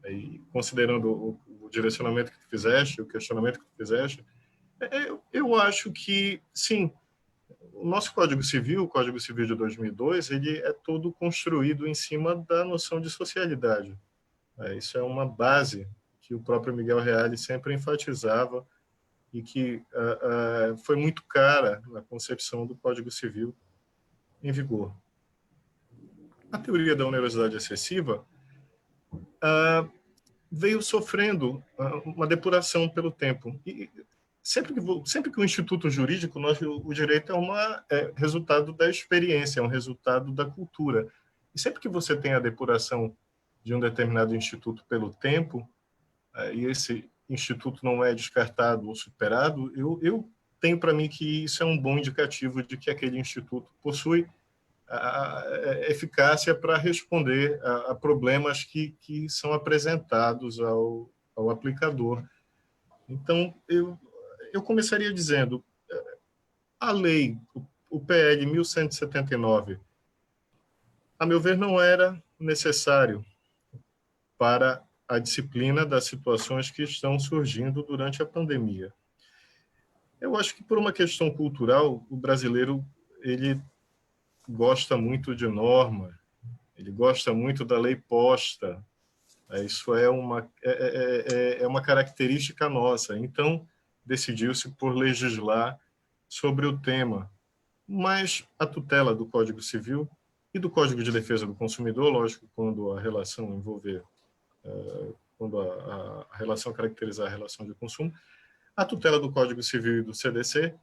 e considerando o direcionamento que tu fizeste, o questionamento que tu fizeste, eu acho que, sim, o nosso Código Civil, o Código Civil de 2002, ele é todo construído em cima da noção de socialidade. Isso é uma base que o próprio Miguel Reale sempre enfatizava e que foi muito cara na concepção do Código Civil em vigor. A teoria da onerosidade excessiva veio sofrendo uma depuração pelo tempo. E sempre que o instituto jurídico, o direito é resultado da experiência, é um resultado da cultura. E sempre que você tem a depuração de um determinado instituto pelo tempo, e esse instituto não é descartado ou superado, eu tenho para mim que isso é um bom indicativo de que aquele instituto possui a eficácia para responder a problemas que são apresentados ao aplicador. Então, eu começaria dizendo, a lei, o PL 1179, a meu ver, não era necessário para a disciplina das situações que estão surgindo durante a pandemia. Eu acho que, por uma questão cultural, o brasileiro ele gosta muito de norma, ele gosta muito da lei posta. Isso é uma característica nossa. Então, decidiu-se por legislar sobre o tema. Mas a tutela do Código Civil e do Código de Defesa do Consumidor, lógico, quando a relação envolver, quando a relação caracterizar a relação de consumo, a tutela do Código Civil e do CDC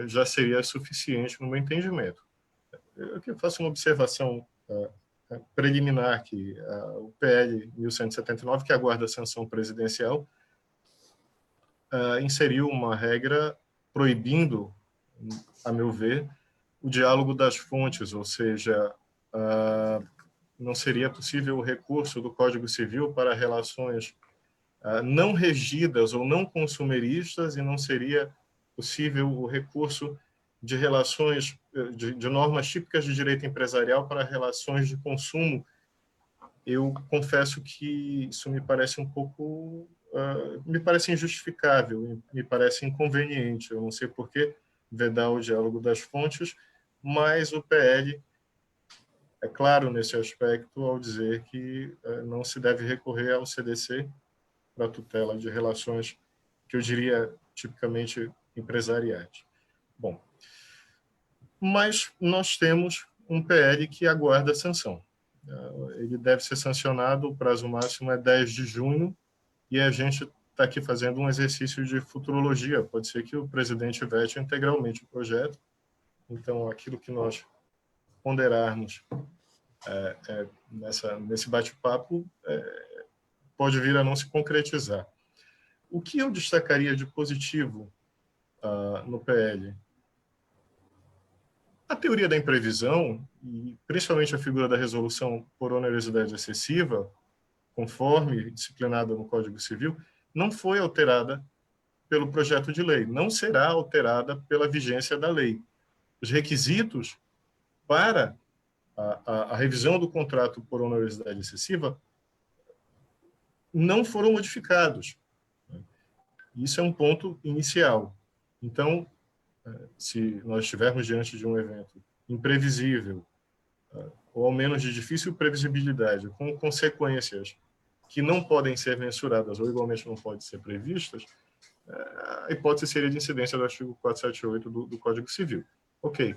já seria suficiente no meu entendimento. Eu aqui faço uma observação preliminar que o PL 1179, que aguarda a sanção presidencial, inseriu uma regra proibindo, a meu ver, o diálogo das fontes, ou seja, não seria possível o recurso do Código Civil para relações não regidas ou não consumeristas, e não seria possível o recurso de relações, de normas típicas de direito empresarial para relações de consumo. Eu confesso que isso me parece um pouco, me parece injustificável, me parece inconveniente. Eu não sei por que vedar o diálogo das fontes, mas o PL é claro nesse aspecto ao dizer que não se deve recorrer ao CDC para a tutela de relações que eu diria tipicamente empresariais. Bom, mas nós temos um PL que aguarda sanção. Ele deve ser sancionado, o prazo máximo é 10 de junho, e a gente está aqui fazendo um exercício de futurologia. Pode ser que o presidente vete integralmente o projeto, então aquilo que nós ponderarmos nesse bate-papo pode vir a não se concretizar. O que eu destacaria de positivo no PL? A teoria da imprevisão, e principalmente a figura da resolução por onerosidade excessiva, conforme disciplinada no Código Civil, não foi alterada pelo projeto de lei, não será alterada pela vigência da lei. Os requisitos para a revisão do contrato por onerosidade excessiva não foram modificados. Isso é um ponto inicial. Então, se nós estivermos diante de um evento imprevisível, ou ao menos de difícil previsibilidade, com consequências que não podem ser mensuradas ou igualmente não podem ser previstas, a hipótese seria de incidência do artigo 478 do Código Civil. Ok.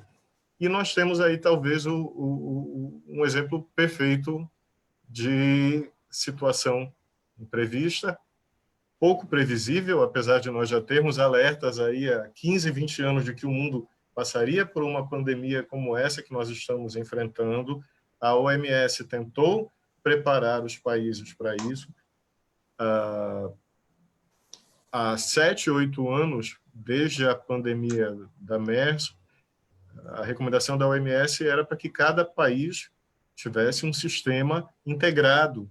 E nós temos aí, talvez, um exemplo perfeito de situação imprevista, pouco previsível, apesar de nós já termos alertas aí há 15, 20 anos de que o mundo passaria por uma pandemia como essa que nós estamos enfrentando. A OMS tentou preparar os países para isso. Há 7, 8 anos, desde a pandemia da MERS, a recomendação da OMS era para que cada país tivesse um sistema integrado,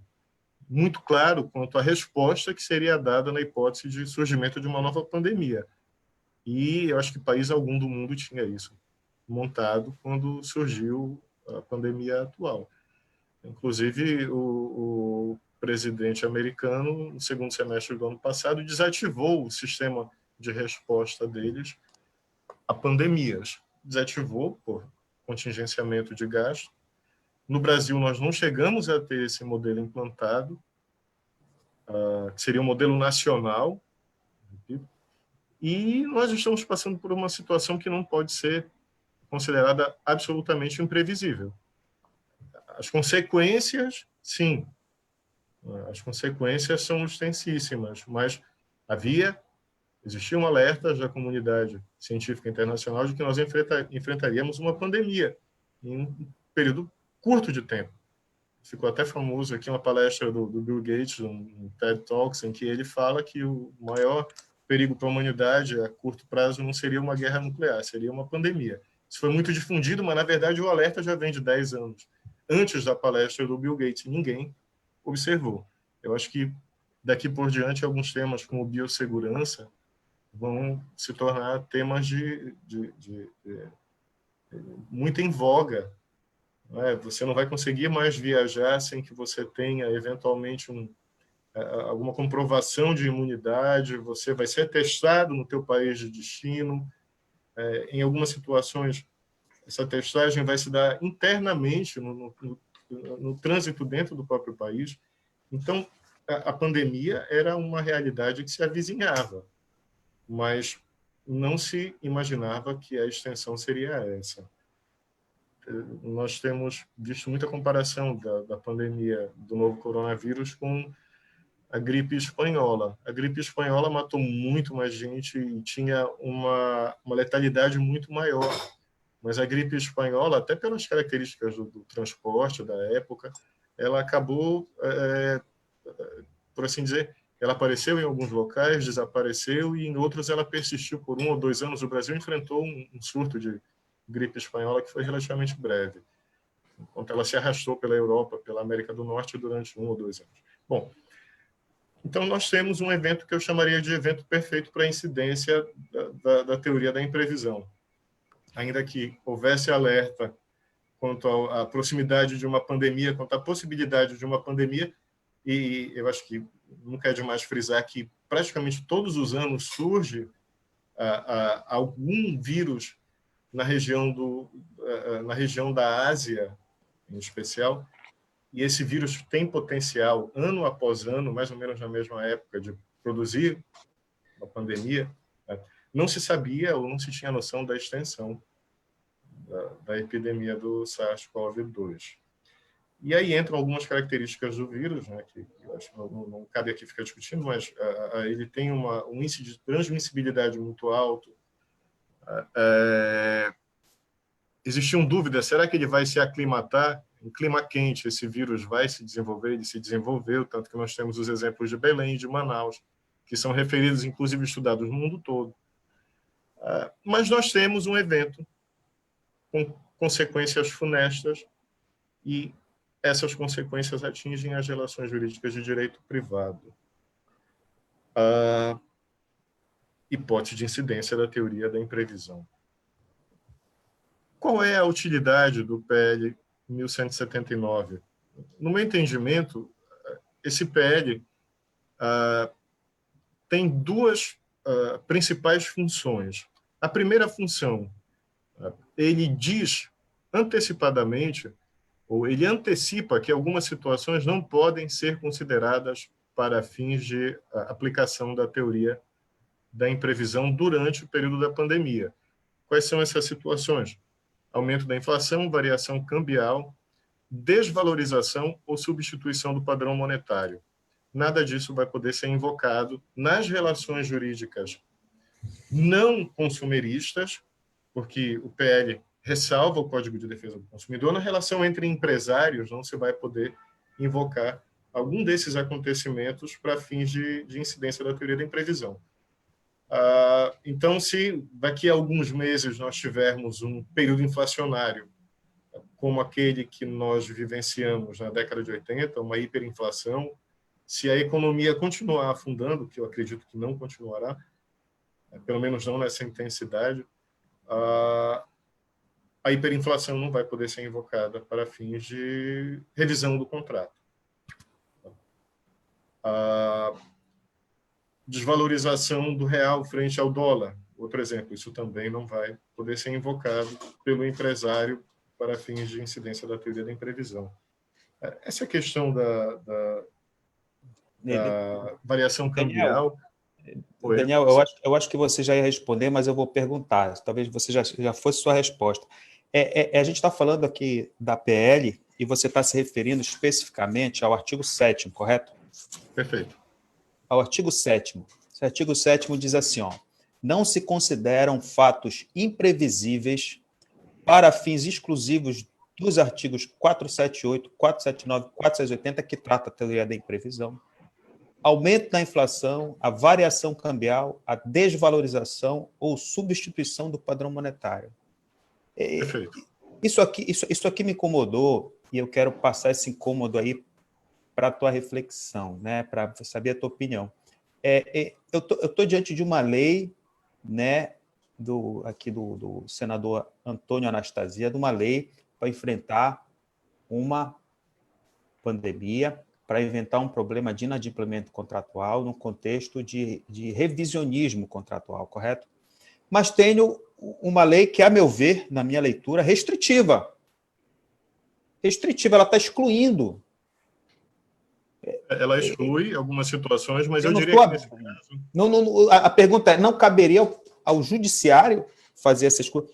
muito claro quanto à resposta que seria dada na hipótese de surgimento de uma nova pandemia. E eu acho que país algum do mundo tinha isso montado quando surgiu a pandemia atual. Inclusive, o presidente americano, no segundo semestre do ano passado, desativou o sistema de resposta deles a pandemias. Desativou por contingenciamento de gasto. No Brasil, nós não chegamos a ter esse modelo implantado, que seria um modelo nacional, e nós estamos passando por uma situação que não pode ser considerada absolutamente imprevisível. As consequências, sim, as consequências são extensíssimas, mas havia Existia um alerta da comunidade científica internacional de que nós enfrentaríamos uma pandemia em um período curto de tempo. Ficou até famoso aqui uma palestra do Bill Gates, um TED Talks, em que ele fala que o maior perigo para a humanidade a curto prazo não seria uma guerra nuclear, seria uma pandemia. Isso foi muito difundido, mas, na verdade, o alerta já vem de 10 anos. Antes da palestra do Bill Gates, ninguém observou. Eu acho que, daqui por diante, alguns temas como biossegurança vão se tornar temas muito em voga. Você não vai conseguir mais viajar sem que você tenha, eventualmente, alguma comprovação de imunidade, você vai ser testado no teu país de destino. Em algumas situações, essa testagem vai se dar internamente no trânsito dentro do próprio país. Então, a pandemia era uma realidade que se avizinhava, mas não se imaginava que a extensão seria essa. Nós temos visto muita comparação da pandemia do novo coronavírus com a gripe espanhola. A gripe espanhola matou muito mais gente e tinha uma letalidade muito maior. Mas a gripe espanhola, até pelas características do transporte da época, ela acabou, por assim dizer, ela apareceu em alguns locais, desapareceu, e em outros ela persistiu por 1 ou 2 anos. O Brasil enfrentou um surto de gripe espanhola que foi relativamente breve, enquanto ela se arrastou pela Europa, pela América do Norte durante 1 ou 2 anos. Bom, então nós temos um evento que eu chamaria de evento perfeito para a incidência da teoria da imprevisão. Ainda que houvesse alerta quanto à proximidade de uma pandemia, quanto à possibilidade de uma pandemia, e eu acho que nunca é demais frisar que praticamente todos os anos surge algum vírus na região da Ásia, em especial, e esse vírus tem potencial, ano após ano, mais ou menos na mesma época, de produzir uma pandemia. Não se sabia ou não se tinha noção da extensão da epidemia do SARS-CoV-2. E aí entram algumas características do vírus, né, que eu acho que não cabe aqui ficar discutindo, mas ele tem um índice de transmissibilidade muito alto. Existiam dúvidas, será que ele vai se aclimatar? Em clima quente, esse vírus vai se desenvolver? Ele se desenvolveu, tanto que nós temos os exemplos de Belém e de Manaus, que são referidos, inclusive estudados no mundo todo. Mas nós temos um evento com consequências funestas, e essas consequências atingem as relações jurídicas de direito privado. A hipótese de incidência da teoria da imprevisão. Qual é a utilidade do PL 1179? No meu entendimento, esse PL tem duas principais funções. A primeira função, ele diz antecipadamente, ou ele antecipa que algumas situações não podem ser consideradas para fins de aplicação da teoria da imprevisão durante o período da pandemia. Quais são essas situações? Aumento da inflação, variação cambial, desvalorização ou substituição do padrão monetário. Nada disso vai poder ser invocado nas relações jurídicas não consumeristas, porque o PL ressalva o Código de Defesa do Consumidor. Na relação entre empresários, não se vai poder invocar algum desses acontecimentos para fins de incidência da teoria da imprevisão. Então, se daqui a alguns meses nós tivermos um período inflacionário, como aquele que nós vivenciamos na década de 80, uma hiperinflação, se a economia continuar afundando, que eu acredito que não continuará, pelo menos não nessa intensidade, a hiperinflação não vai poder ser invocada para fins de revisão do contrato. A desvalorização do real frente ao dólar, outro exemplo, isso também não vai poder ser invocado pelo empresário para fins de incidência da teoria da imprevisão. Essa questão da variação cambial... Daniel, eu acho que você já ia responder, mas eu vou perguntar. Talvez você já fosse sua resposta. A gente está falando aqui da PL e você está se referindo especificamente ao artigo 7º, correto? Perfeito. Ao artigo 7º, Esse artigo 7º diz assim, ó, não se consideram fatos imprevisíveis para fins exclusivos dos artigos 478, 479, 4680, que trata a teoria da imprevisão, aumento da inflação, a variação cambial, a desvalorização ou substituição do padrão monetário. Perfeito. Isso aqui me incomodou, e eu quero passar esse incômodo aí para a tua reflexão, né, para saber a tua opinião. Eu tô diante de uma lei, né, do senador Antônio Anastasia, de uma lei para enfrentar uma pandemia, para inventar um problema de inadimplemento contratual no contexto de revisionismo contratual, correto? Mas tenho uma lei que, a meu ver, na minha leitura, restritiva. Restritiva, ela está excluindo. Ela exclui algumas situações, mas eu diria que nesse caso... A pergunta é, não caberia ao judiciário fazer essa exclusão?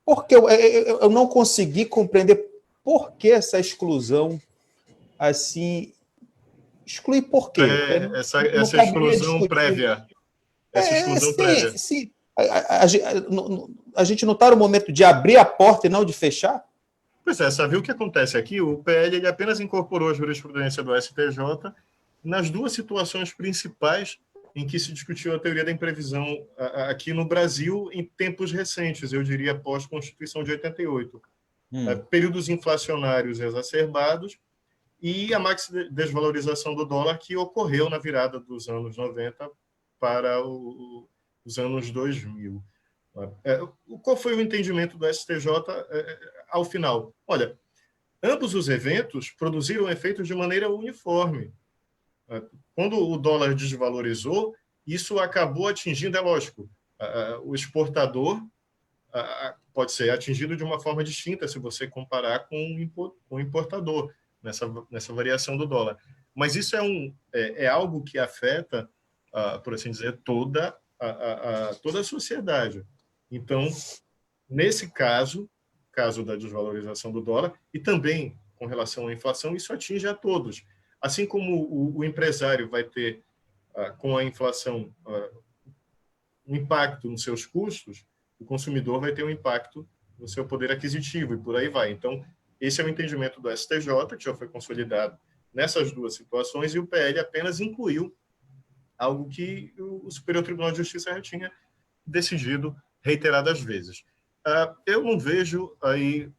Porque eu não consegui compreender por que essa exclusão, assim, exclui por quê? Essa exclusão prévia. Essa exclusão prévia. Sim. A gente não está no momento de abrir a porta e não de fechar? Pois é, sabe o que acontece aqui? O PL ele apenas incorporou a jurisprudência do STJ nas duas situações principais em que se discutiu a teoria da imprevisão aqui no Brasil em tempos recentes, eu diria pós-Constituição de 88. Períodos inflacionários exacerbados e a desvalorização do dólar que ocorreu na virada dos anos 90 para os anos 2000. Qual foi o entendimento do STJ ao final? Olha, ambos os eventos produziram efeitos de maneira uniforme. Quando o dólar desvalorizou, isso acabou atingindo, é lógico, o exportador pode ser atingido de uma forma distinta se você comparar com o importador, nessa variação do dólar. Mas isso é algo que afeta, por assim dizer, toda a sociedade. Então, nesse caso da desvalorização do dólar, e também com relação à inflação, isso atinge a todos. Assim como o empresário vai ter, com a inflação, um impacto nos seus custos, o consumidor vai ter um impacto no seu poder aquisitivo, e por aí vai. Então, esse é o entendimento do STJ, que já foi consolidado nessas duas situações, e o PL apenas incluiu algo que o Superior Tribunal de Justiça já tinha decidido reiteradas vezes. Eu não vejo aí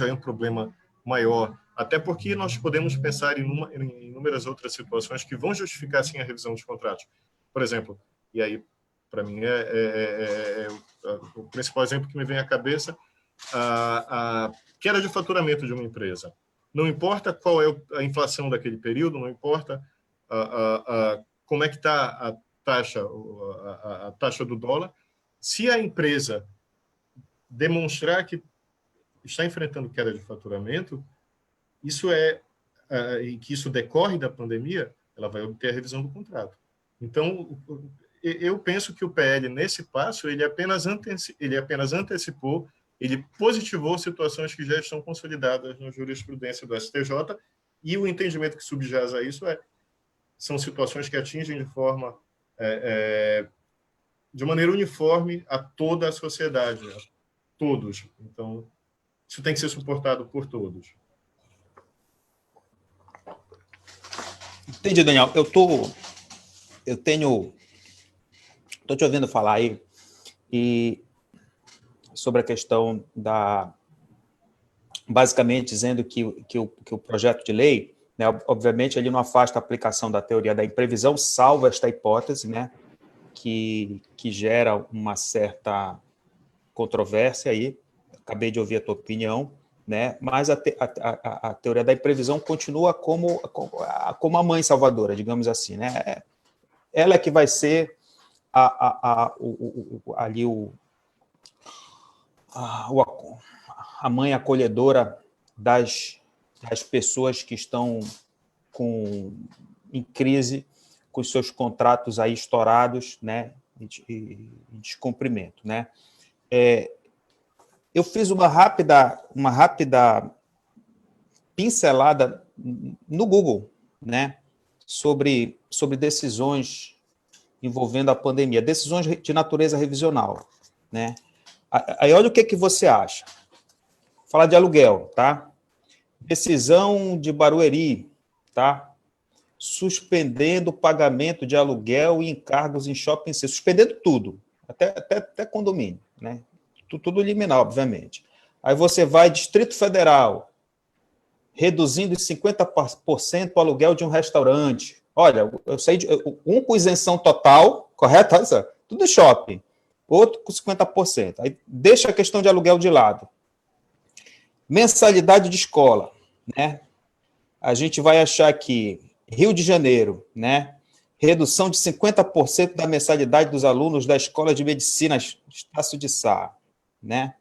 um problema maior, até porque nós podemos pensar em inúmeras outras situações que vão justificar, sim, a revisão dos contratos. Por exemplo, e aí, para mim, o principal exemplo que me vem à cabeça, a queda de faturamento de uma empresa. Não importa qual é a inflação daquele período, não importa como é que está a taxa do dólar, se a empresa demonstrar que está enfrentando queda de faturamento, e que isso decorre da pandemia, ela vai obter a revisão do contrato. Então, eu penso que o PL, nesse passo, ele apenas antecipou, ele positivou situações que já estão consolidadas na jurisprudência do STJ, e o entendimento que subjaz a isso são situações que atingem de maneira uniforme a toda a sociedade, a todos. Então, isso tem que ser suportado por todos. Entendi, Daniel. Estou te ouvindo falar aí sobre a questão basicamente dizendo que o projeto de lei, né, obviamente, ele não afasta a aplicação da teoria da imprevisão, salvo esta hipótese, né, que gera uma certa controvérsia aí. Acabei de ouvir a tua opinião, né, mas a teoria da imprevisão continua como a mãe salvadora, digamos assim, né? Ela é que vai ser a mãe acolhedora das pessoas que estão em crise, com os seus contratos aí estourados, né, e descumprimento, né? Eu fiz uma rápida pincelada no Google, né, sobre sobre decisões envolvendo a pandemia, decisões de natureza revisional, né? Aí olha o que você acha. Falar de aluguel, tá? Decisão de Barueri, tá? Suspendendo o pagamento de aluguel e encargos em shopping center, suspendendo tudo, até condomínio, né? Tudo liminar, obviamente. Aí você vai, Distrito Federal, reduzindo em 50% o aluguel de um restaurante. Olha, eu saí de um com isenção total, correto? Olha só, tudo shopping. Outro com 50%. Aí deixa a questão de aluguel de lado. Mensalidade de escola, né? A gente vai achar que Rio de Janeiro, né? Redução de 50% da mensalidade dos alunos da Escola de Medicina Estácio de Sá, né?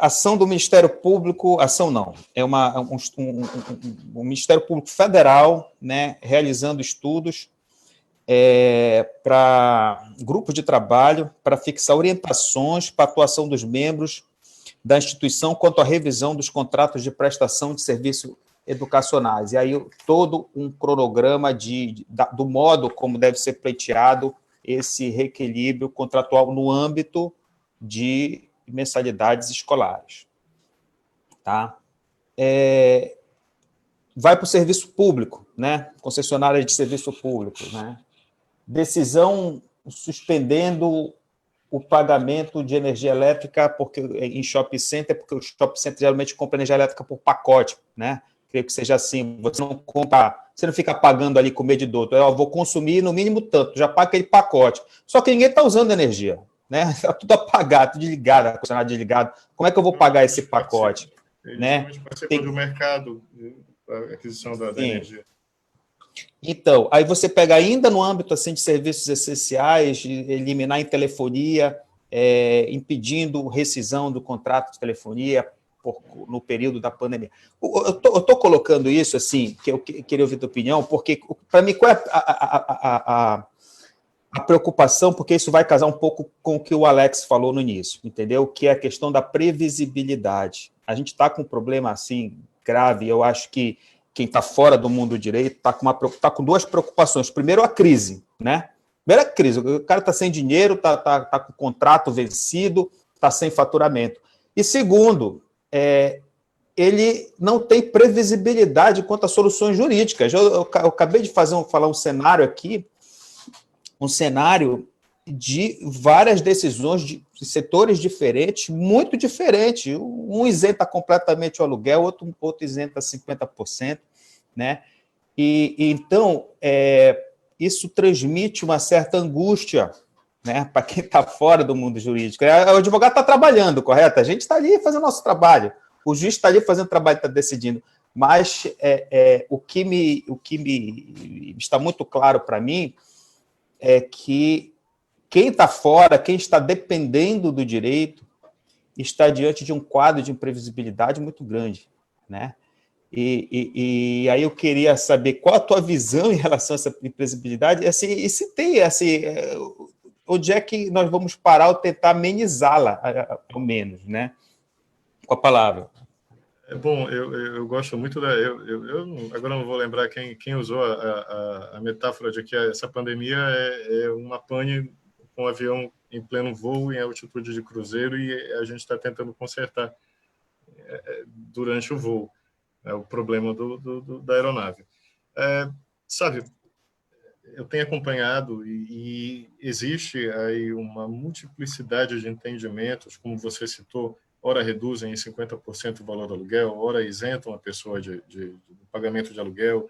Ação do Ministério Público, ação não, é um Ministério Público Federal, né, realizando estudos para grupos de trabalho para fixar orientações para a atuação dos membros da instituição quanto à revisão dos contratos de prestação de serviços educacionais. E aí todo um cronograma do modo como deve ser pleiteado esse reequilíbrio contratual no âmbito de mensalidades escolares. Tá? Vai para o serviço público, né? Concessionária de serviço público, né? Decisão suspendendo o pagamento de energia elétrica porque, em shopping center, porque o shopping center geralmente compra energia elétrica por pacote, né? Creio que seja assim, você não fica pagando ali com o medidor, eu vou consumir no mínimo tanto, já paga aquele pacote. Só que ninguém está usando energia, né? Está tudo apagado, tudo desligado, ar-condicionado desligado. Como é que eu vou pagar esse pacote? Né? Participam do mercado, a aquisição da energia. Então, aí você pega ainda no âmbito assim, de serviços essenciais, de eliminar em telefonia, impedindo rescisão do contrato de telefonia no período da pandemia. Eu estou colocando isso, assim, que eu queria ouvir a tua opinião, porque, para mim, qual é a preocupação, porque isso vai casar um pouco com o que o Alex falou no início, entendeu? Que é a questão da previsibilidade. A gente está com um problema, assim, grave, eu acho que quem está fora do mundo do direito está com duas preocupações. Primeiro, a crise, né? Primeiro, a crise. O cara está sem dinheiro, está com o contrato vencido, está sem faturamento. E segundo, ele não tem previsibilidade quanto a soluções jurídicas. Eu acabei de falar um cenário aqui, um cenário de várias decisões de setores diferentes, muito diferentes. Um isenta completamente o aluguel, outro isenta 50%, né? Então, isso transmite uma certa angústia, né, para quem está fora do mundo jurídico. O advogado está trabalhando, correto? A gente está ali fazendo nosso trabalho. O juiz está ali fazendo o trabalho, está decidindo. Mas o que está muito claro para mim é que quem está fora, quem está dependendo do direito, está diante de um quadro de imprevisibilidade muito grande, né? E aí eu queria saber qual a tua visão em relação a essa imprevisibilidade, assim, e se tem, assim, onde é que nós vamos parar ou tentar amenizá-la, ao menos, né? Com a palavra. Bom, eu gosto muito agora não vou lembrar quem usou a metáfora de que essa pandemia é uma pane com um avião em pleno voo, em altitude de cruzeiro, e a gente está tentando consertar durante o voo. É o problema da aeronave. Sabe, eu tenho acompanhado e existe aí uma multiplicidade de entendimentos, como você citou, ora reduzem em 50% o valor do aluguel, ora isentam a pessoa de pagamento de aluguel.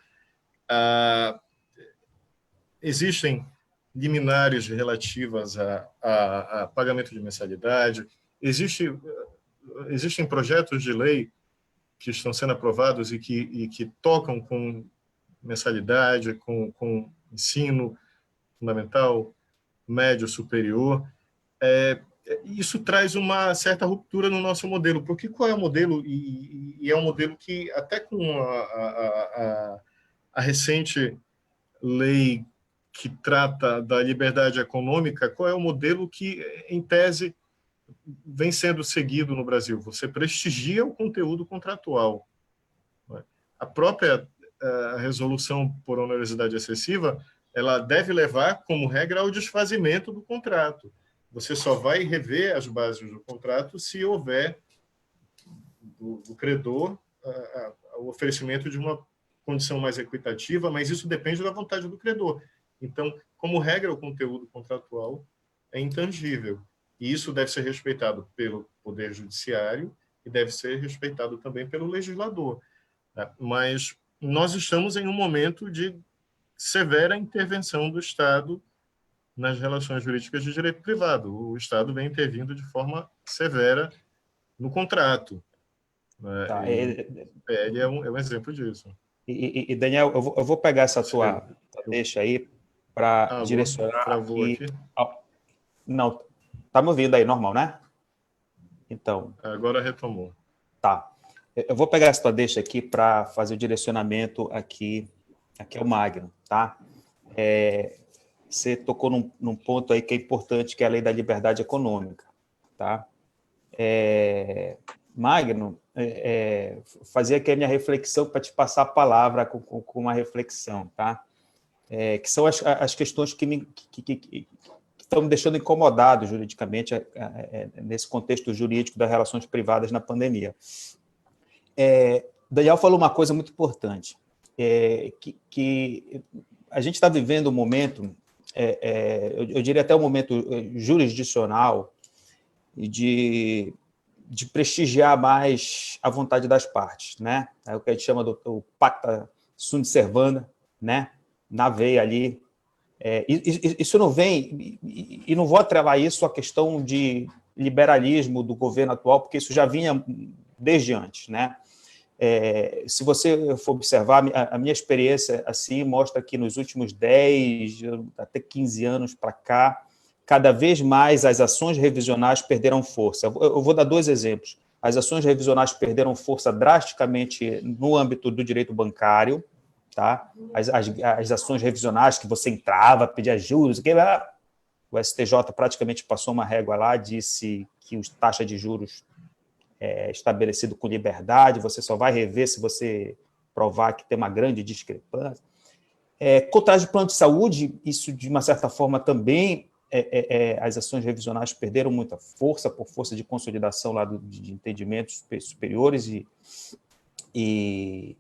Existem liminares relativas a pagamento de mensalidade. Existem projetos de lei que estão sendo aprovados e que tocam com mensalidade, com ensino fundamental, médio, superior. Isso traz uma certa ruptura no nosso modelo, porque qual é o modelo? E é um modelo que, até com a recente lei que trata da liberdade econômica, qual é o modelo que, em tese, vem sendo seguido no Brasil? Você prestigia o conteúdo contratual. A própria a resolução por onerosidade excessiva, ela deve levar, como regra, ao desfazimento do contrato. Você só vai rever as bases do contrato se houver do credor o oferecimento de uma condição mais equitativa, mas isso depende da vontade do credor. Então, como regra, o conteúdo contratual é intangível. E isso deve ser respeitado pelo Poder Judiciário e deve ser respeitado também pelo legislador. Mas nós estamos em um momento de severa intervenção do Estado nas relações jurídicas de direito privado. O Estado vem intervindo de forma severa no contrato. Tá. O PL é um exemplo disso. E Daniel, eu vou pegar essa tua deixa aí para direcionar aqui. Não, tá me ouvindo aí, normal, né? Então. Agora retomou. Tá. Eu vou pegar essa tua deixa aqui para fazer o direcionamento aqui ao Magno, tá? Você tocou num ponto aí que é importante, que é a lei da liberdade econômica, tá? Magno, fazer aqui a minha reflexão para te passar a palavra com uma reflexão, tá? Que são as questões que estão me deixando incomodado juridicamente nesse contexto jurídico das relações privadas na pandemia. Daniel falou uma coisa muito importante, que a gente está vivendo um momento, eu diria até um momento jurisdicional, de prestigiar mais a vontade das partes, né? É o que a gente chama do pacta sunt servanda, né? Na veia ali. Isso não vem, e não vou atrelar isso à questão de liberalismo do governo atual, porque isso já vinha desde antes, né? Se você for observar, a minha experiência assim mostra que nos últimos 10, até 15 anos para cá, cada vez mais as ações revisionais perderam força. Eu vou dar 2 exemplos. As ações revisionais perderam força drasticamente no âmbito do direito bancário, tá? As ações revisionais que você entrava, pedia juros, o STJ praticamente passou uma régua lá, disse que a taxa de juros é estabelecido com liberdade, você só vai rever se você provar que tem uma grande discrepância. Contrato de plano de saúde, isso de uma certa forma também, as ações revisionais perderam muita força, por força de consolidação lá de entendimentos superiores e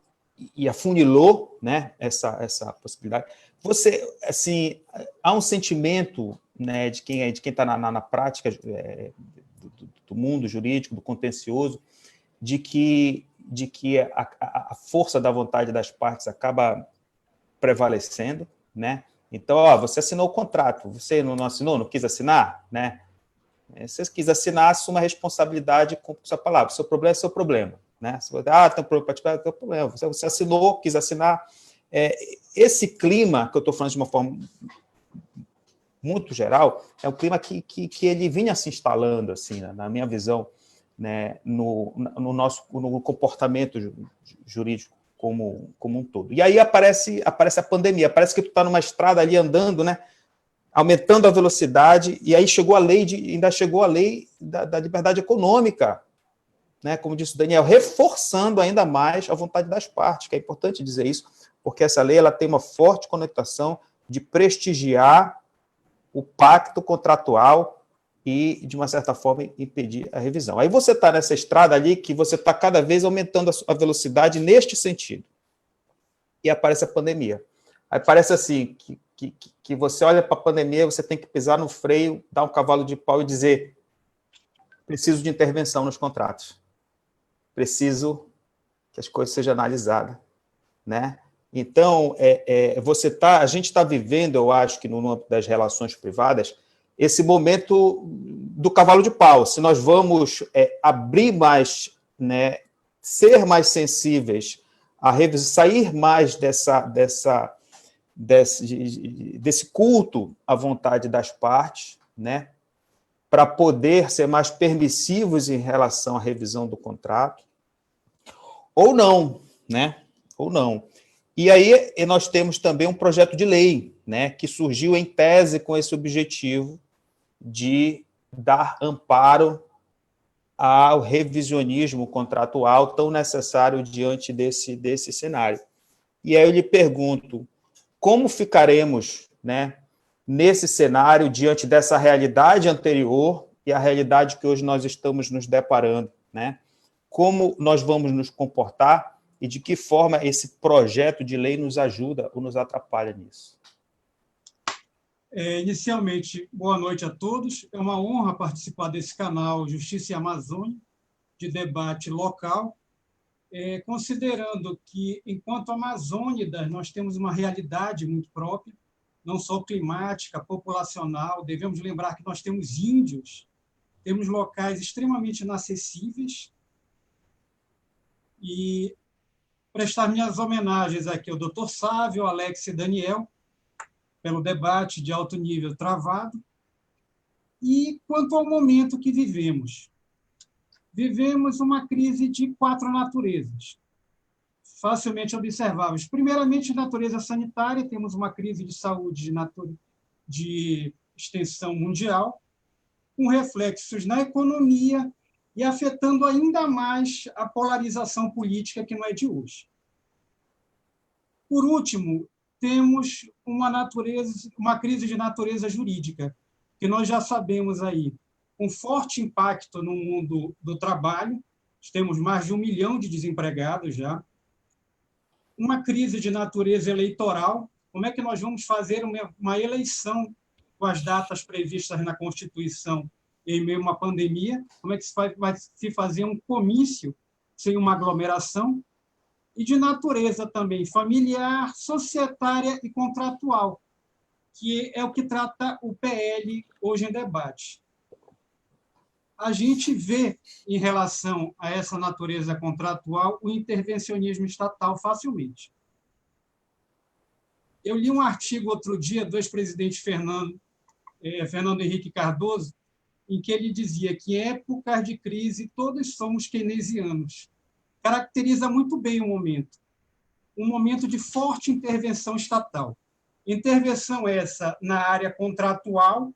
afunilou, né, essa possibilidade. Você, assim, há um sentimento, né, de quem está na prática do mundo jurídico, do contencioso, de que a força da vontade das partes acaba prevalecendo, né? Então, você assinou o contrato, você não assinou, não quis assinar, né? Se você quis assinar, assuma a responsabilidade com sua palavra. Seu problema é seu problema, né? Se você, tem um problema particular, tem um problema. Você assinou, quis assinar. Esse clima, que eu estou falando de uma forma muito geral, é um clima que ele vinha se instalando, assim, na minha visão, né, no comportamento jurídico como um todo. E aí aparece a pandemia, parece que tu está numa estrada ali andando, né, aumentando a velocidade, e aí ainda chegou a lei da liberdade econômica, né, como disse o Daniel, reforçando ainda mais a vontade das partes, que é importante dizer isso, porque essa lei ela tem uma forte conotação de prestigiar o pacto contratual e, de uma certa forma, impedir a revisão. Aí você está nessa estrada ali que você está cada vez aumentando a velocidade neste sentido. E aparece a pandemia. Aí parece assim, que você olha para a pandemia, você tem que pisar no freio, dar um cavalo de pau e dizer: preciso de intervenção nos contratos. Preciso que as coisas sejam analisadas, né? Então, a gente está vivendo, eu acho que no âmbito das relações privadas, esse momento do cavalo de pau. Se nós vamos abrir mais, né, ser mais sensíveis, sair mais desse culto à vontade das partes, né, para poder ser mais permissivos em relação à revisão do contrato, ou não, né? Ou não. E aí nós temos também um projeto de lei, né, que surgiu em tese com esse objetivo de dar amparo ao revisionismo contratual tão necessário diante desse cenário. E aí eu lhe pergunto, como ficaremos, né, nesse cenário, diante dessa realidade anterior e a realidade que hoje nós estamos nos deparando, né? Como nós vamos nos comportar e de que forma esse projeto de lei nos ajuda ou nos atrapalha nisso? Inicialmente, boa noite a todos. É uma honra participar desse canal Justiça e Amazônia, de debate local, considerando que, enquanto amazônidas, nós temos uma realidade muito própria, não só climática, populacional. Devemos lembrar que nós temos índios, temos locais extremamente inacessíveis, e prestar minhas homenagens aqui ao Dr. Sávio, Alex e Daniel, pelo debate de alto nível travado. E quanto ao momento que vivemos, vivemos uma crise de 4 naturezas, facilmente observáveis. Primeiramente, natureza sanitária, temos uma crise de saúde de extensão mundial, com reflexos na economia e afetando ainda mais a polarização política, que não é de hoje. Por último, temos uma crise de natureza jurídica, que nós já sabemos aí, com forte impacto no mundo do trabalho. Temos mais de 1 milhão de desempregados já. Uma crise de natureza eleitoral. Como é que nós vamos fazer uma eleição com as datas previstas na Constituição em meio a uma pandemia? Como é que vai se fazer um comício sem uma aglomeração? E de natureza também familiar, societária e contratual, que é o que trata o PL hoje em debate. A gente vê, em relação a essa natureza contratual, o intervencionismo estatal facilmente. Eu li um artigo outro dia do ex-presidente Fernando Henrique Cardoso, em que ele dizia que em épocas de crise todos somos keynesianos. Caracteriza muito bem o momento. Um momento de forte intervenção estatal. Intervenção essa na área contratual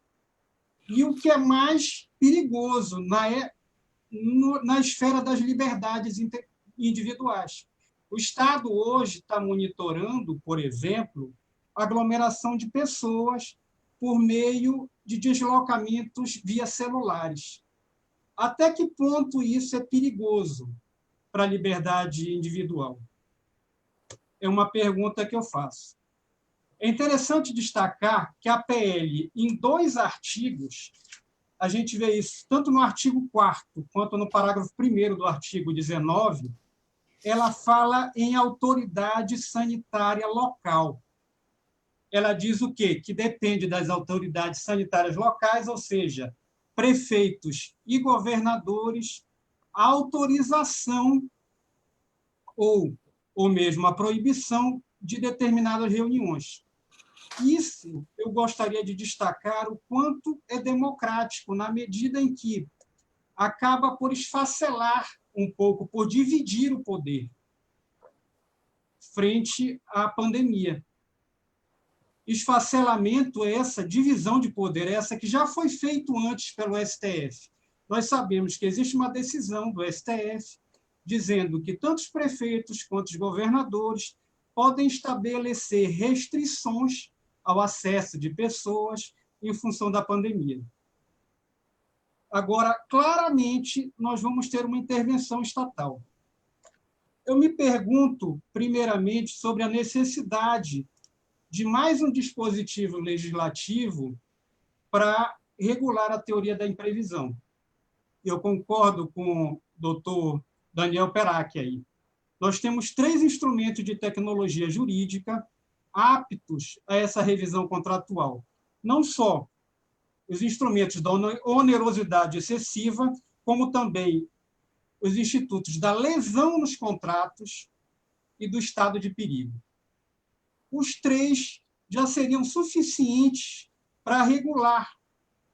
e, o que é mais perigoso, na esfera das liberdades individuais. O Estado hoje está monitorando, por exemplo, a aglomeração de pessoas por meio de deslocamentos via celulares. Até que ponto isso é perigoso para a liberdade individual? É uma pergunta que eu faço. É interessante destacar que a PL, em 2 artigos, a gente vê isso tanto no artigo 4º quanto no parágrafo 1º do artigo 19, ela fala em autoridade sanitária local. Ela diz o quê? Que depende das autoridades sanitárias locais, ou seja, prefeitos e governadores, a autorização ou mesmo a proibição de determinadas reuniões. Isso eu gostaria de destacar o quanto é democrático, na medida em que acaba por esfacelar um pouco, por dividir o poder frente à pandemia. Esfacelamento é essa divisão de poder, essa que já foi feito antes pelo STF. Nós sabemos que existe uma decisão do STF dizendo que tanto os prefeitos quanto os governadores podem estabelecer restrições ao acesso de pessoas em função da pandemia. Agora, claramente, nós vamos ter uma intervenção estatal. Eu me pergunto, primeiramente, sobre a necessidade de mais um dispositivo legislativo para regular a teoria da imprevisão. Eu concordo com o doutor Daniel Perac aí. Nós temos 3 instrumentos de tecnologia jurídica aptos a essa revisão contratual. Não só os instrumentos da onerosidade excessiva, como também os institutos da lesão nos contratos e do estado de perigo. Os 3 já seriam suficientes para regular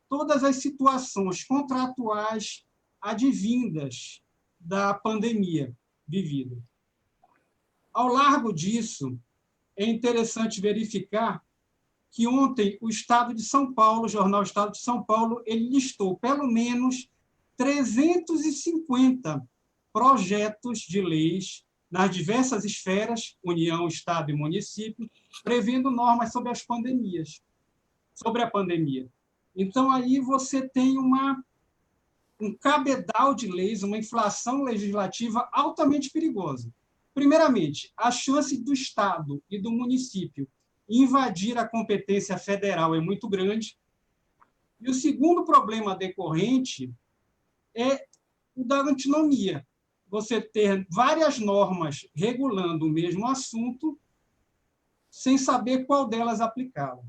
todas as situações contratuais advindas da pandemia vivida. Ao largo disso, é interessante verificar que ontem o Estado de São Paulo, o jornal Estado de São Paulo, ele listou pelo menos 350 projetos de leis nas diversas esferas, União, Estado e município, prevendo normas sobre as pandemias, sobre a pandemia. Então, aí você tem um cabedal de leis, uma inflação legislativa altamente perigosa. Primeiramente, a chance do Estado e do município invadir a competência federal é muito grande. E o segundo problema decorrente é o da antinomia. Você ter várias normas regulando o mesmo assunto sem saber qual delas aplicá-la.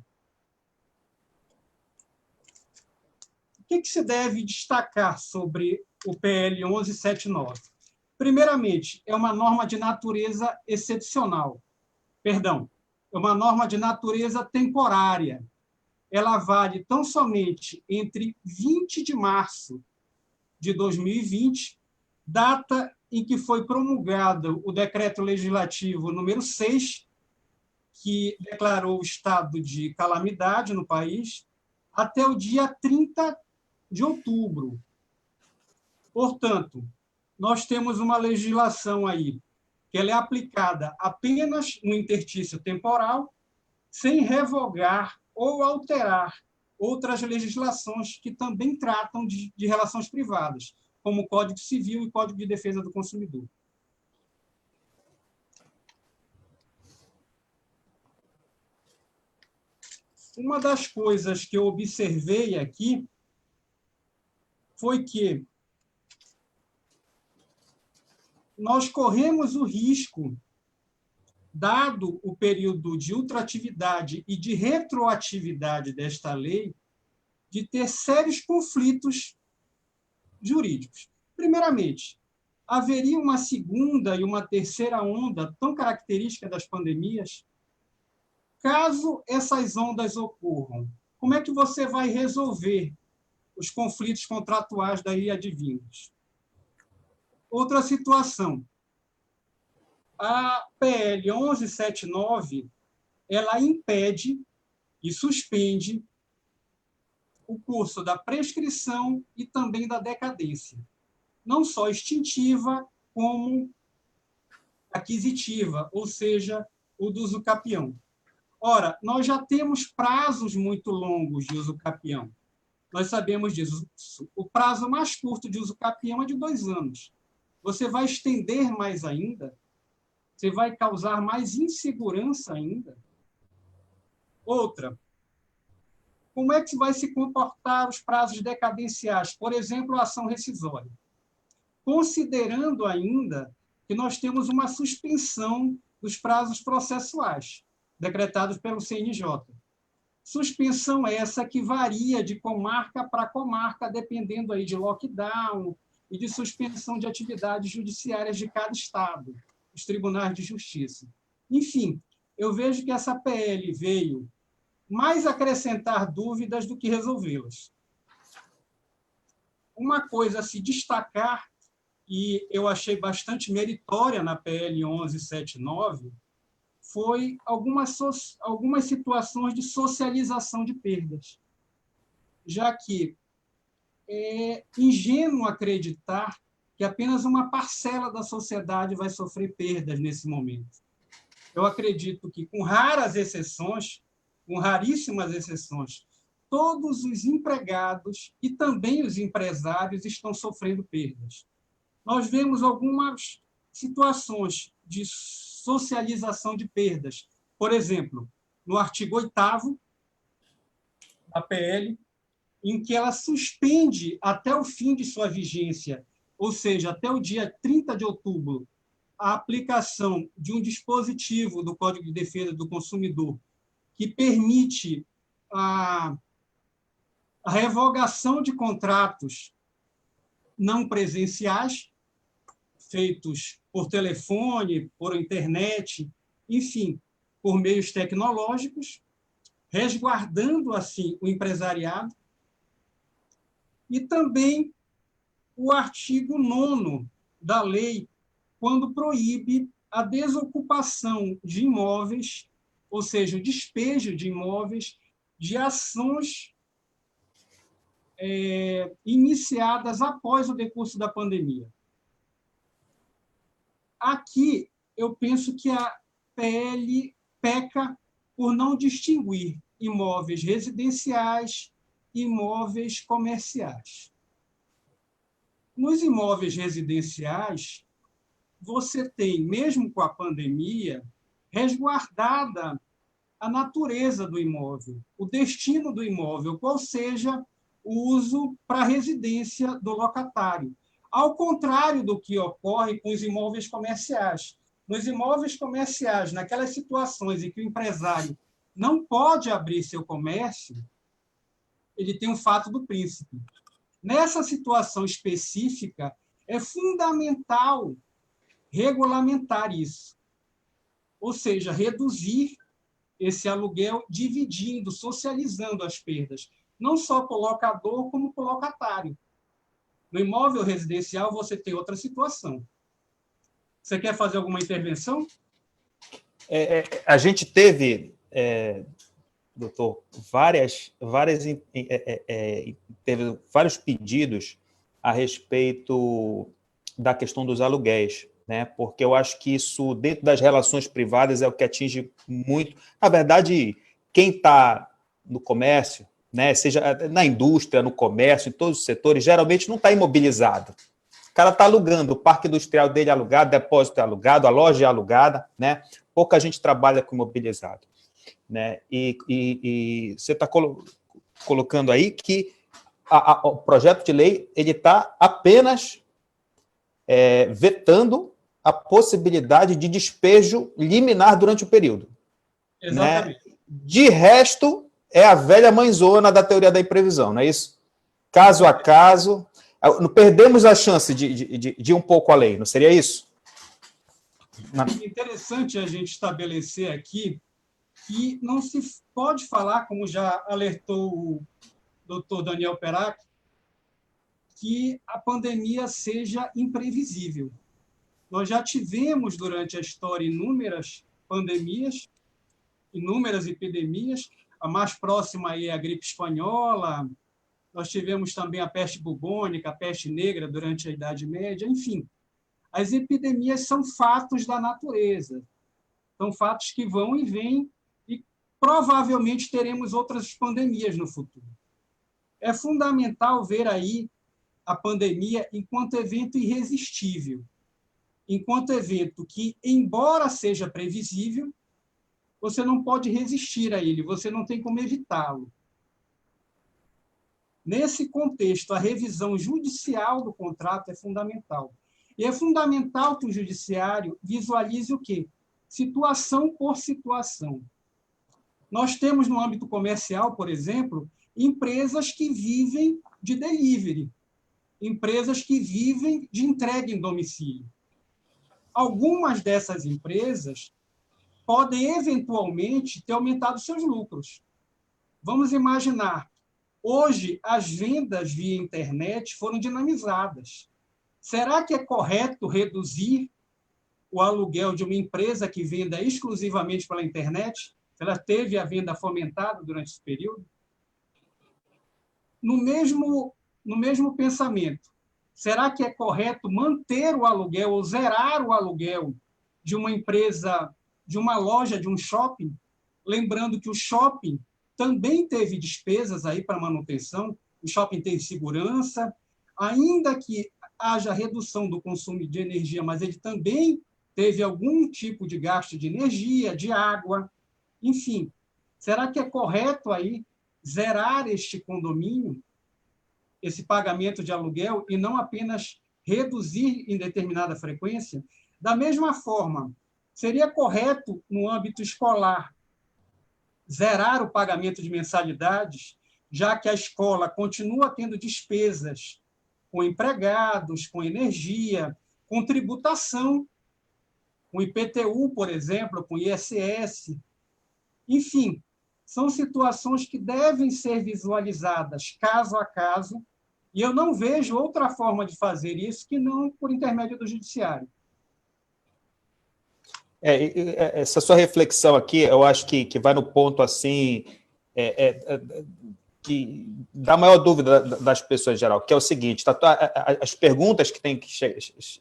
O que se deve destacar sobre o PL 1179? Primeiramente, é uma norma de natureza excepcional. Perdão, é uma norma de natureza temporária. Ela vale tão somente entre 20 de março de 2020, data em que foi promulgado o Decreto Legislativo número 6, que declarou o estado de calamidade no país, até o dia 30 de outubro. Portanto, nós temos uma legislação aí que ela é aplicada apenas no interstício temporal, sem revogar ou alterar outras legislações que também tratam de relações privadas, como o Código Civil e o Código de Defesa do Consumidor. Uma das coisas que eu observei aqui foi que nós corremos o risco, dado o período de ultratividade e de retroatividade desta lei, de ter sérios conflitos jurídicos. Primeiramente, haveria uma segunda e uma terceira onda tão característica das pandemias? Caso essas ondas ocorram, como é que você vai resolver os conflitos contratuais daí advindos? Outra situação. A PL 1179, ela impede e suspende o curso da prescrição e também da decadência, não só extintiva, como aquisitiva, ou seja, o do uso capião. Ora, nós já temos prazos muito longos de uso capião. Nós sabemos disso. O prazo mais curto de uso capião é de 2 anos. Você vai estender mais ainda? Você vai causar mais insegurança ainda? Outra, como é que vai se comportar os prazos decadenciais? Por exemplo, a ação rescisória. Considerando ainda que nós temos uma suspensão dos prazos processuais, decretados pelo CNJ. Suspensão essa que varia de comarca para comarca, dependendo aí de lockdown e de suspensão de atividades judiciárias de cada estado, os tribunais de justiça. Enfim, eu vejo que essa PL veio mais acrescentar dúvidas do que resolvê-las. Uma coisa a se destacar, e eu achei bastante meritória na PL 1179, foi algumas situações de socialização de perdas, já que é ingênuo acreditar que apenas uma parcela da sociedade vai sofrer perdas nesse momento. Eu acredito que, com raras exceções, com raríssimas exceções, todos os empregados e também os empresários estão sofrendo perdas. Nós vemos algumas situações de socialização de perdas. Por exemplo, no artigo 8º da PL, em que ela suspende até o fim de sua vigência, ou seja, até o dia 30 de outubro, a aplicação de um dispositivo do Código de Defesa do Consumidor que permite a revogação de contratos não presenciais, feitos por telefone, por internet, enfim, por meios tecnológicos, resguardando, assim, o empresariado. E também o artigo 9º da lei, quando proíbe a desocupação de imóveis, ou seja, o despejo de imóveis de ações iniciadas após o decurso da pandemia. Aqui eu penso que a PL peca por não distinguir imóveis residenciais e imóveis comerciais. Nos imóveis residenciais, você tem, mesmo com a pandemia, resguardada a natureza do imóvel, o destino do imóvel, qual seja o uso para a residência do locatário. Ao contrário do que ocorre com os imóveis comerciais. Nos imóveis comerciais, naquelas situações em que o empresário não pode abrir seu comércio, ele tem um fato do príncipe. Nessa situação específica, é fundamental regulamentar isso. Ou seja, reduzir esse aluguel, dividindo, socializando as perdas, não só para o locador, como para o locatário. No imóvel residencial, você tem outra situação. Você quer fazer alguma intervenção? A gente teve, doutor, teve vários pedidos a respeito da questão dos aluguéis, né? Porque eu acho que isso, dentro das relações privadas, é o que atinge muito. Na verdade, quem está no comércio, né, seja na indústria, no comércio, em todos os setores, geralmente não está imobilizado. O cara está alugando, o parque industrial dele é alugado, o depósito é alugado, a loja é alugada, né? Pouca gente trabalha com imobilizado, né? E você está colocando aí que o projeto de lei ele está apenas vetando a possibilidade de despejo liminar durante o período. Exatamente. Né? De resto, é a velha mãezona da teoria da imprevisão, não é isso? Caso a caso, não perdemos a chance de ir um pouco além, não seria isso? É interessante a gente estabelecer aqui que não se pode falar, como já alertou o doutor Daniel Perac, que a pandemia seja imprevisível. Nós já tivemos, durante a história, inúmeras pandemias, inúmeras epidemias. A mais próxima aí é a gripe espanhola. Nós tivemos também a peste bubônica, a peste negra durante a Idade Média. Enfim, as epidemias são fatos da natureza. São fatos que vão e vêm e provavelmente teremos outras pandemias no futuro. É fundamental ver aí a pandemia enquanto evento irresistível, enquanto evento que, embora seja previsível, você não pode resistir a ele, você não tem como evitá-lo. Nesse contexto, a revisão judicial do contrato é fundamental. E é fundamental que o judiciário visualize o quê? Situação por situação. Nós temos, no âmbito comercial, por exemplo, empresas que vivem de delivery, empresas que vivem de entrega em domicílio. Algumas dessas empresas podem, eventualmente, ter aumentado seus lucros. Vamos imaginar, hoje, as vendas via internet foram dinamizadas. Será que é correto reduzir o aluguel de uma empresa que venda exclusivamente pela internet? Ela teve a venda fomentada durante esse período? No mesmo pensamento, será que é correto manter o aluguel ou zerar o aluguel de uma empresa, de uma loja, de um shopping? Lembrando que o shopping também teve despesas aí para manutenção, o shopping tem segurança, ainda que haja redução do consumo de energia, mas ele também teve algum tipo de gasto de energia, de água, enfim. Será que é correto aí zerar este condomínio, esse pagamento de aluguel, e não apenas reduzir em determinada frequência? Da mesma forma, seria correto, no âmbito escolar, zerar o pagamento de mensalidades, já que a escola continua tendo despesas com empregados, com energia, com tributação, com IPTU, por exemplo, com ISS. Enfim, são situações que devem ser visualizadas caso a caso, e eu não vejo outra forma de fazer isso que não por intermédio do judiciário. Essa sua reflexão aqui, eu acho que vai no ponto assim, dá maior dúvida das pessoas em geral, que é o seguinte, as perguntas que têm que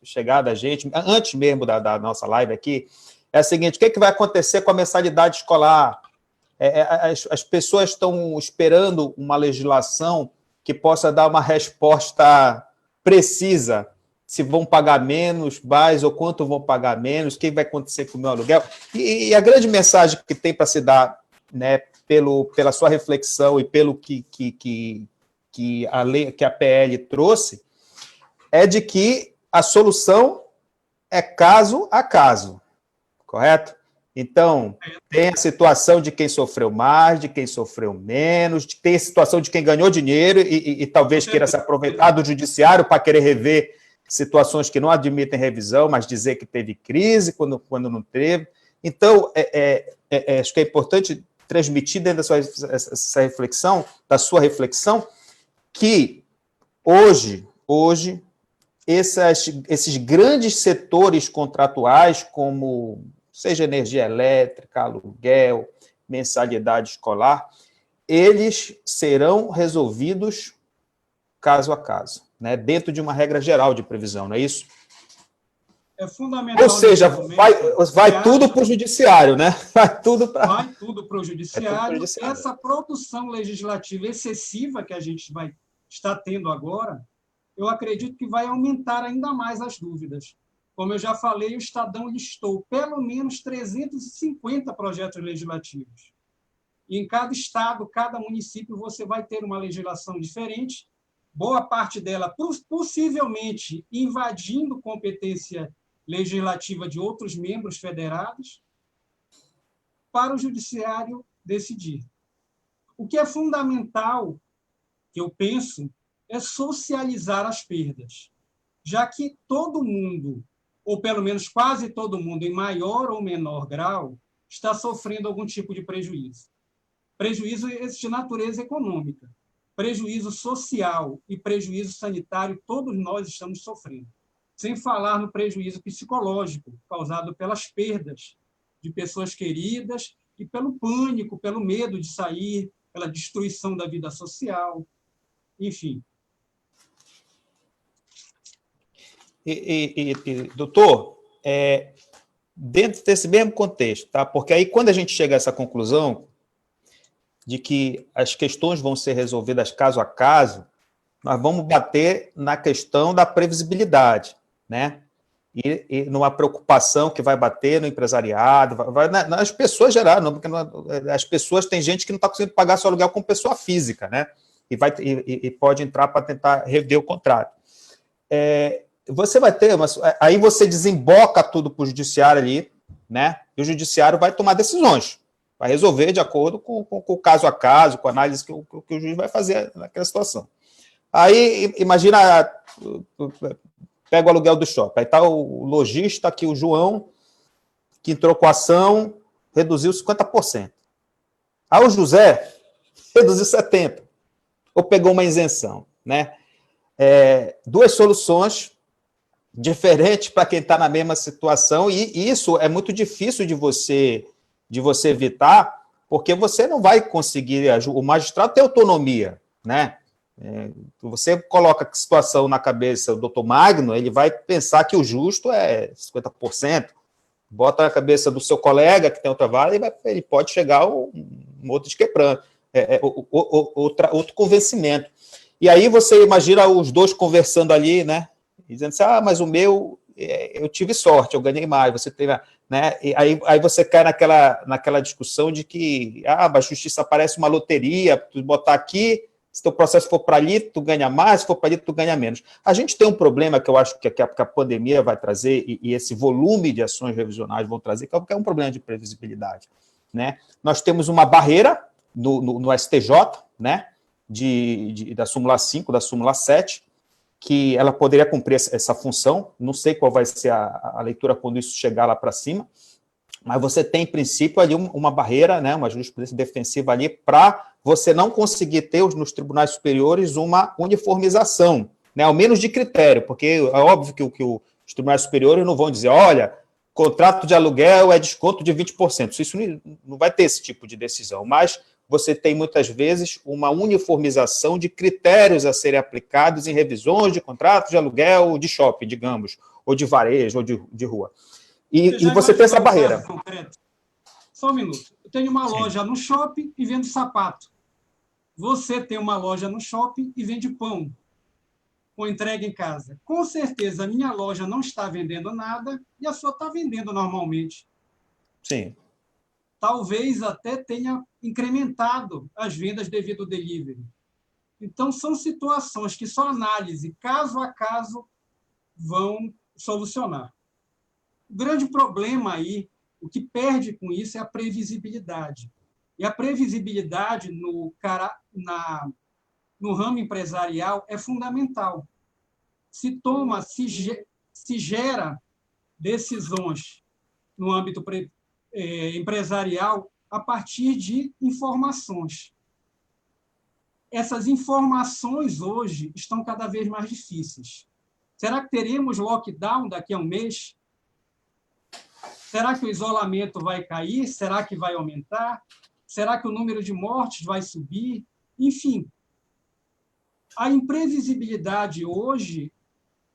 chegar da gente, antes mesmo da nossa live aqui, é a seguinte: o que vai acontecer com a mensalidade escolar? As pessoas estão esperando uma legislação que possa dar uma resposta precisa, se vão pagar menos, mais, ou quanto vão pagar menos, o que vai acontecer com o meu aluguel. E a grande mensagem que tem para se dar, né, pela sua reflexão e pelo que a PL trouxe, é de que a solução é caso a caso, correto? Então, tem a situação de quem sofreu mais, de quem sofreu menos, tem a situação de quem ganhou dinheiro e talvez queira se aproveitar do judiciário para querer rever situações que não admitem revisão, mas dizer que teve crise quando não teve. Então, acho que é importante transmitir dentro dessa reflexão, da sua reflexão, que hoje esses grandes setores contratuais, como seja energia elétrica, aluguel, mensalidade escolar, eles serão resolvidos caso a caso, né? Dentro de uma regra geral de previsão, não é isso? É fundamental. Ou seja, vai tudo para o judiciário, né? Vai tudo para o judiciário. Essa produção legislativa excessiva que a gente está tendo agora, eu acredito que vai aumentar ainda mais as dúvidas. Como eu já falei, o Estadão listou pelo menos 350 projetos legislativos. E em cada estado, cada município, você vai ter uma legislação diferente, boa parte dela possivelmente invadindo competência legislativa de outros membros federados, para o judiciário decidir. O que é fundamental, que eu penso, é socializar as perdas, já que todo mundo, ou pelo menos quase todo mundo, em maior ou menor grau, está sofrendo algum tipo de prejuízo. Prejuízo de natureza econômica, prejuízo social e prejuízo sanitário, todos nós estamos sofrendo. Sem falar no prejuízo psicológico causado pelas perdas de pessoas queridas e pelo pânico, pelo medo de sair, pela destruição da vida social, enfim. Doutor, dentro desse mesmo contexto, tá? Porque aí quando a gente chega a essa conclusão de que as questões vão ser resolvidas caso a caso, nós vamos bater na questão da previsibilidade, né? E numa preocupação que vai bater no empresariado, vai nas pessoas gerais, não, porque as pessoas, tem gente que não está conseguindo pagar seu aluguel com pessoa física, né? E pode entrar para tentar rever o contrato. Você vai ter, aí você desemboca tudo para o judiciário ali, né? E o judiciário vai tomar decisões, vai resolver de acordo com o caso a caso, com a análise que o juiz vai fazer naquela situação. Aí, imagina, pega o aluguel do shopping, aí está o lojista aqui, o João, que entrou com a ação, reduziu 50%. Aí o José reduziu 70%, ou pegou uma isenção, né? Duas soluções diferentes para quem está na mesma situação, e isso é muito difícil de você evitar, porque você não vai conseguir, o magistrado tem autonomia, né? Você coloca a situação na cabeça do doutor Magno, ele vai pensar que o justo é 50%, bota na cabeça do seu colega que tem outra vara, ele pode chegar a um outro desquebrando, outro convencimento. E aí você imagina os dois conversando ali, né? Dizendo assim, mas o meu, eu tive sorte, eu ganhei mais, você teve, né? E aí você cai naquela discussão de que, mas a justiça parece uma loteria, tu botar aqui, se teu processo for para ali, tu ganha mais, se for para ali, tu ganha menos. A gente tem um problema que eu acho que a pandemia vai trazer, e esse volume de ações revisionais vão trazer, que é um problema de previsibilidade, né? Nós temos uma barreira no STJ, né? Da súmula 5, da súmula 7, que ela poderia cumprir essa função, não sei qual vai ser a leitura quando isso chegar lá para cima, mas você tem, em princípio, ali uma barreira, né, uma jurisprudência defensiva ali, para você não conseguir ter nos tribunais superiores uma uniformização, né, ao menos de critério, porque é óbvio que os tribunais superiores não vão dizer, olha, contrato de aluguel é desconto de 20%, isso não vai ter esse tipo de decisão, mas você tem, muitas vezes, uma uniformização de critérios a serem aplicados em revisões de contratos de aluguel de shopping, digamos, ou de varejo, ou de rua. E você tem essa barreira. Só um minuto. Eu tenho uma loja no shopping e vendo sapato. Você tem uma loja no shopping e vende pão com entrega em casa. Com certeza, a minha loja não está vendendo nada e a sua está vendendo normalmente. Sim. Talvez até tenha incrementado as vendas devido ao delivery. Então, são situações que só análise, caso a caso, vão solucionar. O grande problema aí, o que perde com isso é a previsibilidade. E a previsibilidade no ramo empresarial é fundamental. Se gera decisões no âmbito empresarial a partir de informações. Essas informações hoje estão cada vez mais difíceis. Será que teremos lockdown daqui a um mês? Será que o isolamento vai cair? Será que vai aumentar? Será que o número de mortes vai subir? Enfim, a imprevisibilidade hoje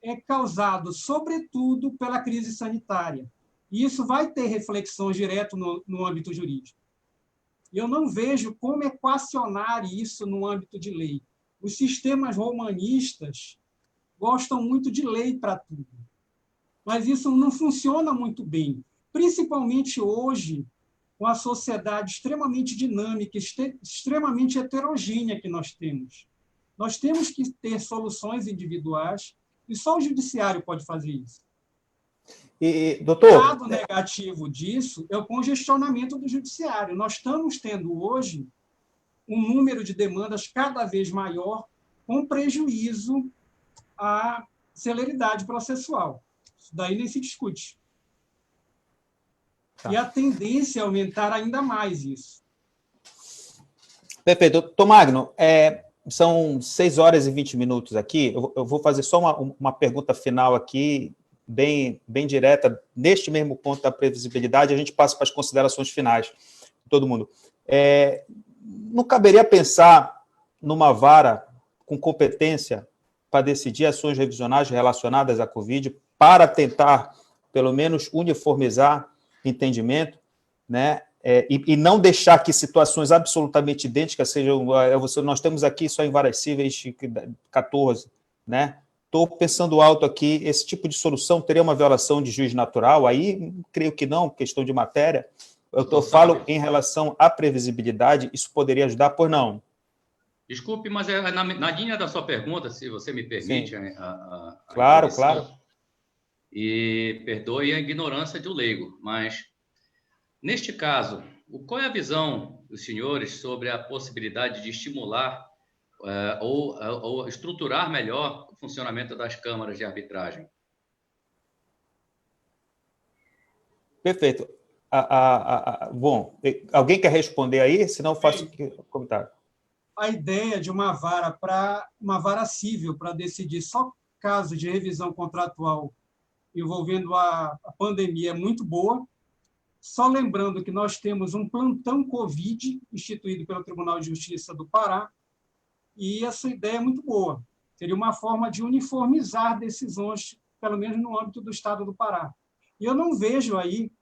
é causada, sobretudo, pela crise sanitária. E isso vai ter reflexões direto no âmbito jurídico. Eu não vejo como equacionar isso no âmbito de lei. Os sistemas romanistas gostam muito de lei para tudo. Mas isso não funciona muito bem, principalmente hoje, com a sociedade extremamente dinâmica, extremamente heterogênea que nós temos. Nós temos que ter soluções individuais e só o judiciário pode fazer isso. E, doutor... O lado negativo disso é o congestionamento do judiciário. Nós estamos tendo hoje um número de demandas cada vez maior, com prejuízo à celeridade processual. Isso daí nem se discute. Tá. E a tendência é aumentar ainda mais isso. Perfeito. Doutor Magno, são 6 horas e 20 minutos aqui. Eu vou fazer só uma pergunta final aqui, bem direta, neste mesmo ponto da previsibilidade, a gente passa para as considerações finais de todo mundo. Não caberia pensar numa vara com competência para decidir ações revisionais relacionadas à Covid, para tentar, pelo menos, uniformizar entendimento, né? E não deixar que situações absolutamente idênticas sejam... Nós temos aqui só em varas cíveis 14, né? Estou pensando alto aqui, esse tipo de solução teria uma violação de juiz natural? Aí, creio que não, questão de matéria. Eu falo em relação à previsibilidade, isso poderia ajudar, por não? Desculpe, mas na linha da sua pergunta, se você me permite... Claro. E perdoe a ignorância do leigo, mas, neste caso, qual é a visão dos senhores sobre a possibilidade de estimular ou estruturar melhor o funcionamento das câmaras de arbitragem? Perfeito. Bom, alguém quer responder aí? Senão eu faço comentário. A ideia de uma vara civil para decidir só casos de revisão contratual envolvendo a pandemia é muito boa. Só lembrando que nós temos um plantão Covid instituído pelo Tribunal de Justiça do Pará, e essa ideia é muito boa. Seria uma forma de uniformizar decisões, pelo menos no âmbito do Estado do Pará. E eu não vejo aí,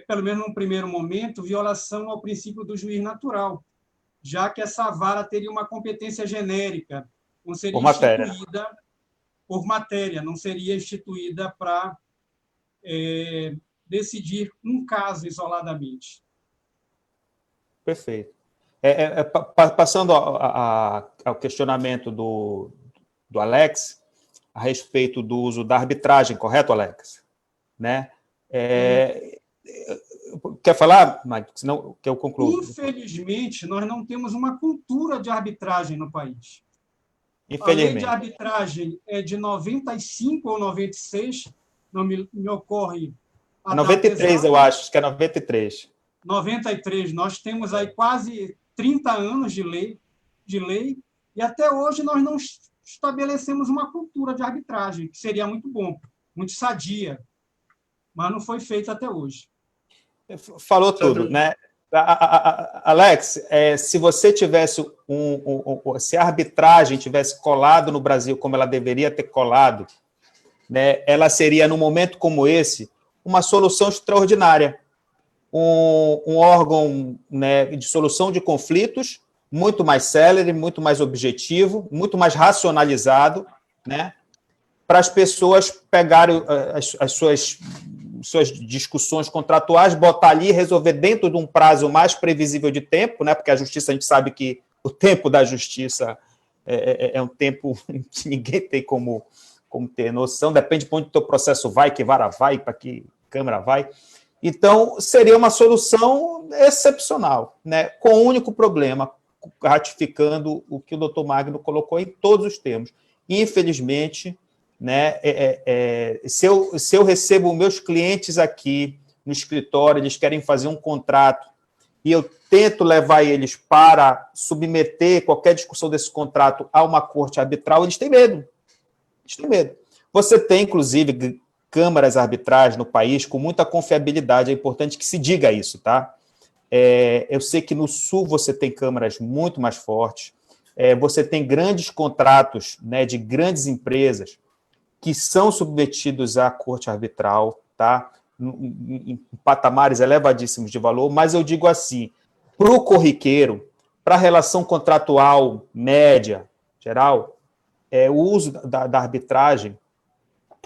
pelo menos num primeiro momento, violação ao princípio do juiz natural, já que essa vara teria uma competência genérica, não seria instituída por matéria, não seria instituída para decidir um caso isoladamente. Perfeito. Passando ao questionamento do Alex, a respeito do uso da arbitragem, correto, Alex? Né? Quer falar, Mike? Senão que eu concluo. Infelizmente, nós não temos uma cultura de arbitragem no país. A lei de arbitragem é de 95 ou 96, não me ocorre a 93, eu acho que é 93. 93, nós temos aí quase 30 anos de lei, e até hoje nós não estabelecemos uma cultura de arbitragem, que seria muito bom, muito sadia, mas não foi feito até hoje. Falou tudo, né? Alex, se você tivesse se a arbitragem tivesse colado no Brasil como ela deveria ter colado, né, ela seria, num momento como esse, uma solução extraordinária. Um órgão, né, de solução de conflitos muito mais célere, muito mais objetivo, muito mais racionalizado, né, para as pessoas pegarem as suas discussões contratuais, botar ali e resolver dentro de um prazo mais previsível de tempo, né, porque a justiça, a gente sabe que o tempo da justiça é um tempo que ninguém tem como ter noção, depende de onde o teu processo vai, que vara vai, para que câmara vai. Então, seria uma solução excepcional, né, com um único problema, ratificando o que o doutor Magno colocou em todos os termos. Infelizmente, né, se eu recebo meus clientes aqui no escritório, eles querem fazer um contrato, e eu tento levar eles para submeter qualquer discussão desse contrato a uma corte arbitral, eles têm medo. Eles têm medo. Você tem, inclusive, câmaras arbitrais no país com muita confiabilidade, é importante que se diga isso, tá? Eu sei que no Sul você tem câmaras muito mais fortes, você tem grandes contratos, né, de grandes empresas que são submetidos à corte arbitral, tá? Em patamares elevadíssimos de valor, mas eu digo assim, para o corriqueiro, para a relação contratual média, geral, o uso da arbitragem,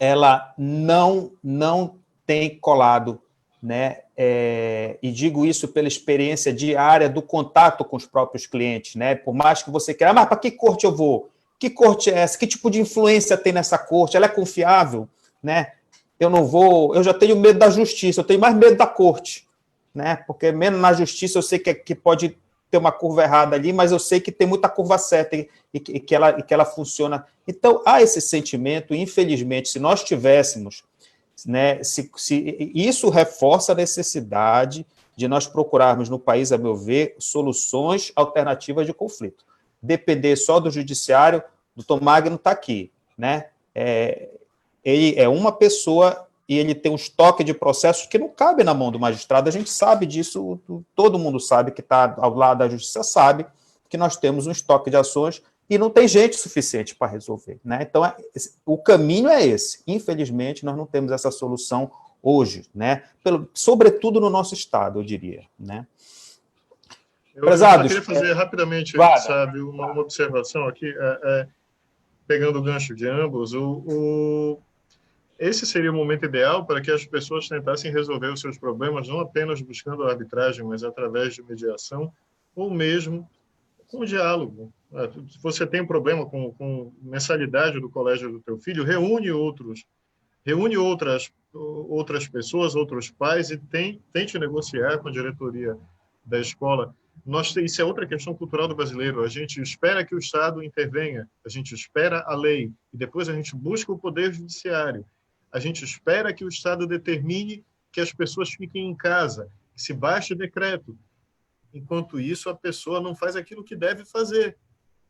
ela não tem colado, né? E digo isso pela experiência diária do contato com os próprios clientes, né? Por mais que você queira, mas para que corte eu vou? Que corte é essa? Que tipo de influência tem nessa corte? Ela é confiável, né? Eu já tenho medo da justiça, eu tenho mais medo da corte, né? Porque menos na justiça eu sei que pode ter uma curva errada ali, mas eu sei que tem muita curva certa e que ela funciona. Então, há esse sentimento, infelizmente, se nós tivéssemos, né, isso reforça a necessidade de nós procurarmos no país, a meu ver, soluções alternativas de conflito. Depender só do judiciário, o doutor Magno está aqui, né? Ele é uma pessoa e ele tem um estoque de processos que não cabe na mão do magistrado, a gente sabe disso, todo mundo sabe que está ao lado da justiça, sabe que nós temos um estoque de ações e não tem gente suficiente para resolver, né? Então, o caminho é esse. Infelizmente, nós não temos essa solução hoje, né? Sobretudo no nosso estado, eu diria, né? Eu só queria fazer rapidamente, sabe, uma observação aqui, pegando o gancho de ambos, esse seria o momento ideal para que as pessoas tentassem resolver os seus problemas, não apenas buscando a arbitragem, mas através de mediação, ou mesmo com diálogo. Se você tem um problema com mensalidade do colégio do teu filho, reúne outras pessoas, outros pais, e tente negociar com a diretoria da escola. Isso é outra questão cultural do brasileiro. A gente espera que o Estado intervenha, a gente espera a lei, e depois a gente busca o poder judiciário. A gente espera que o Estado determine que as pessoas fiquem em casa, que se baixe decreto. Enquanto isso, a pessoa não faz aquilo que deve fazer.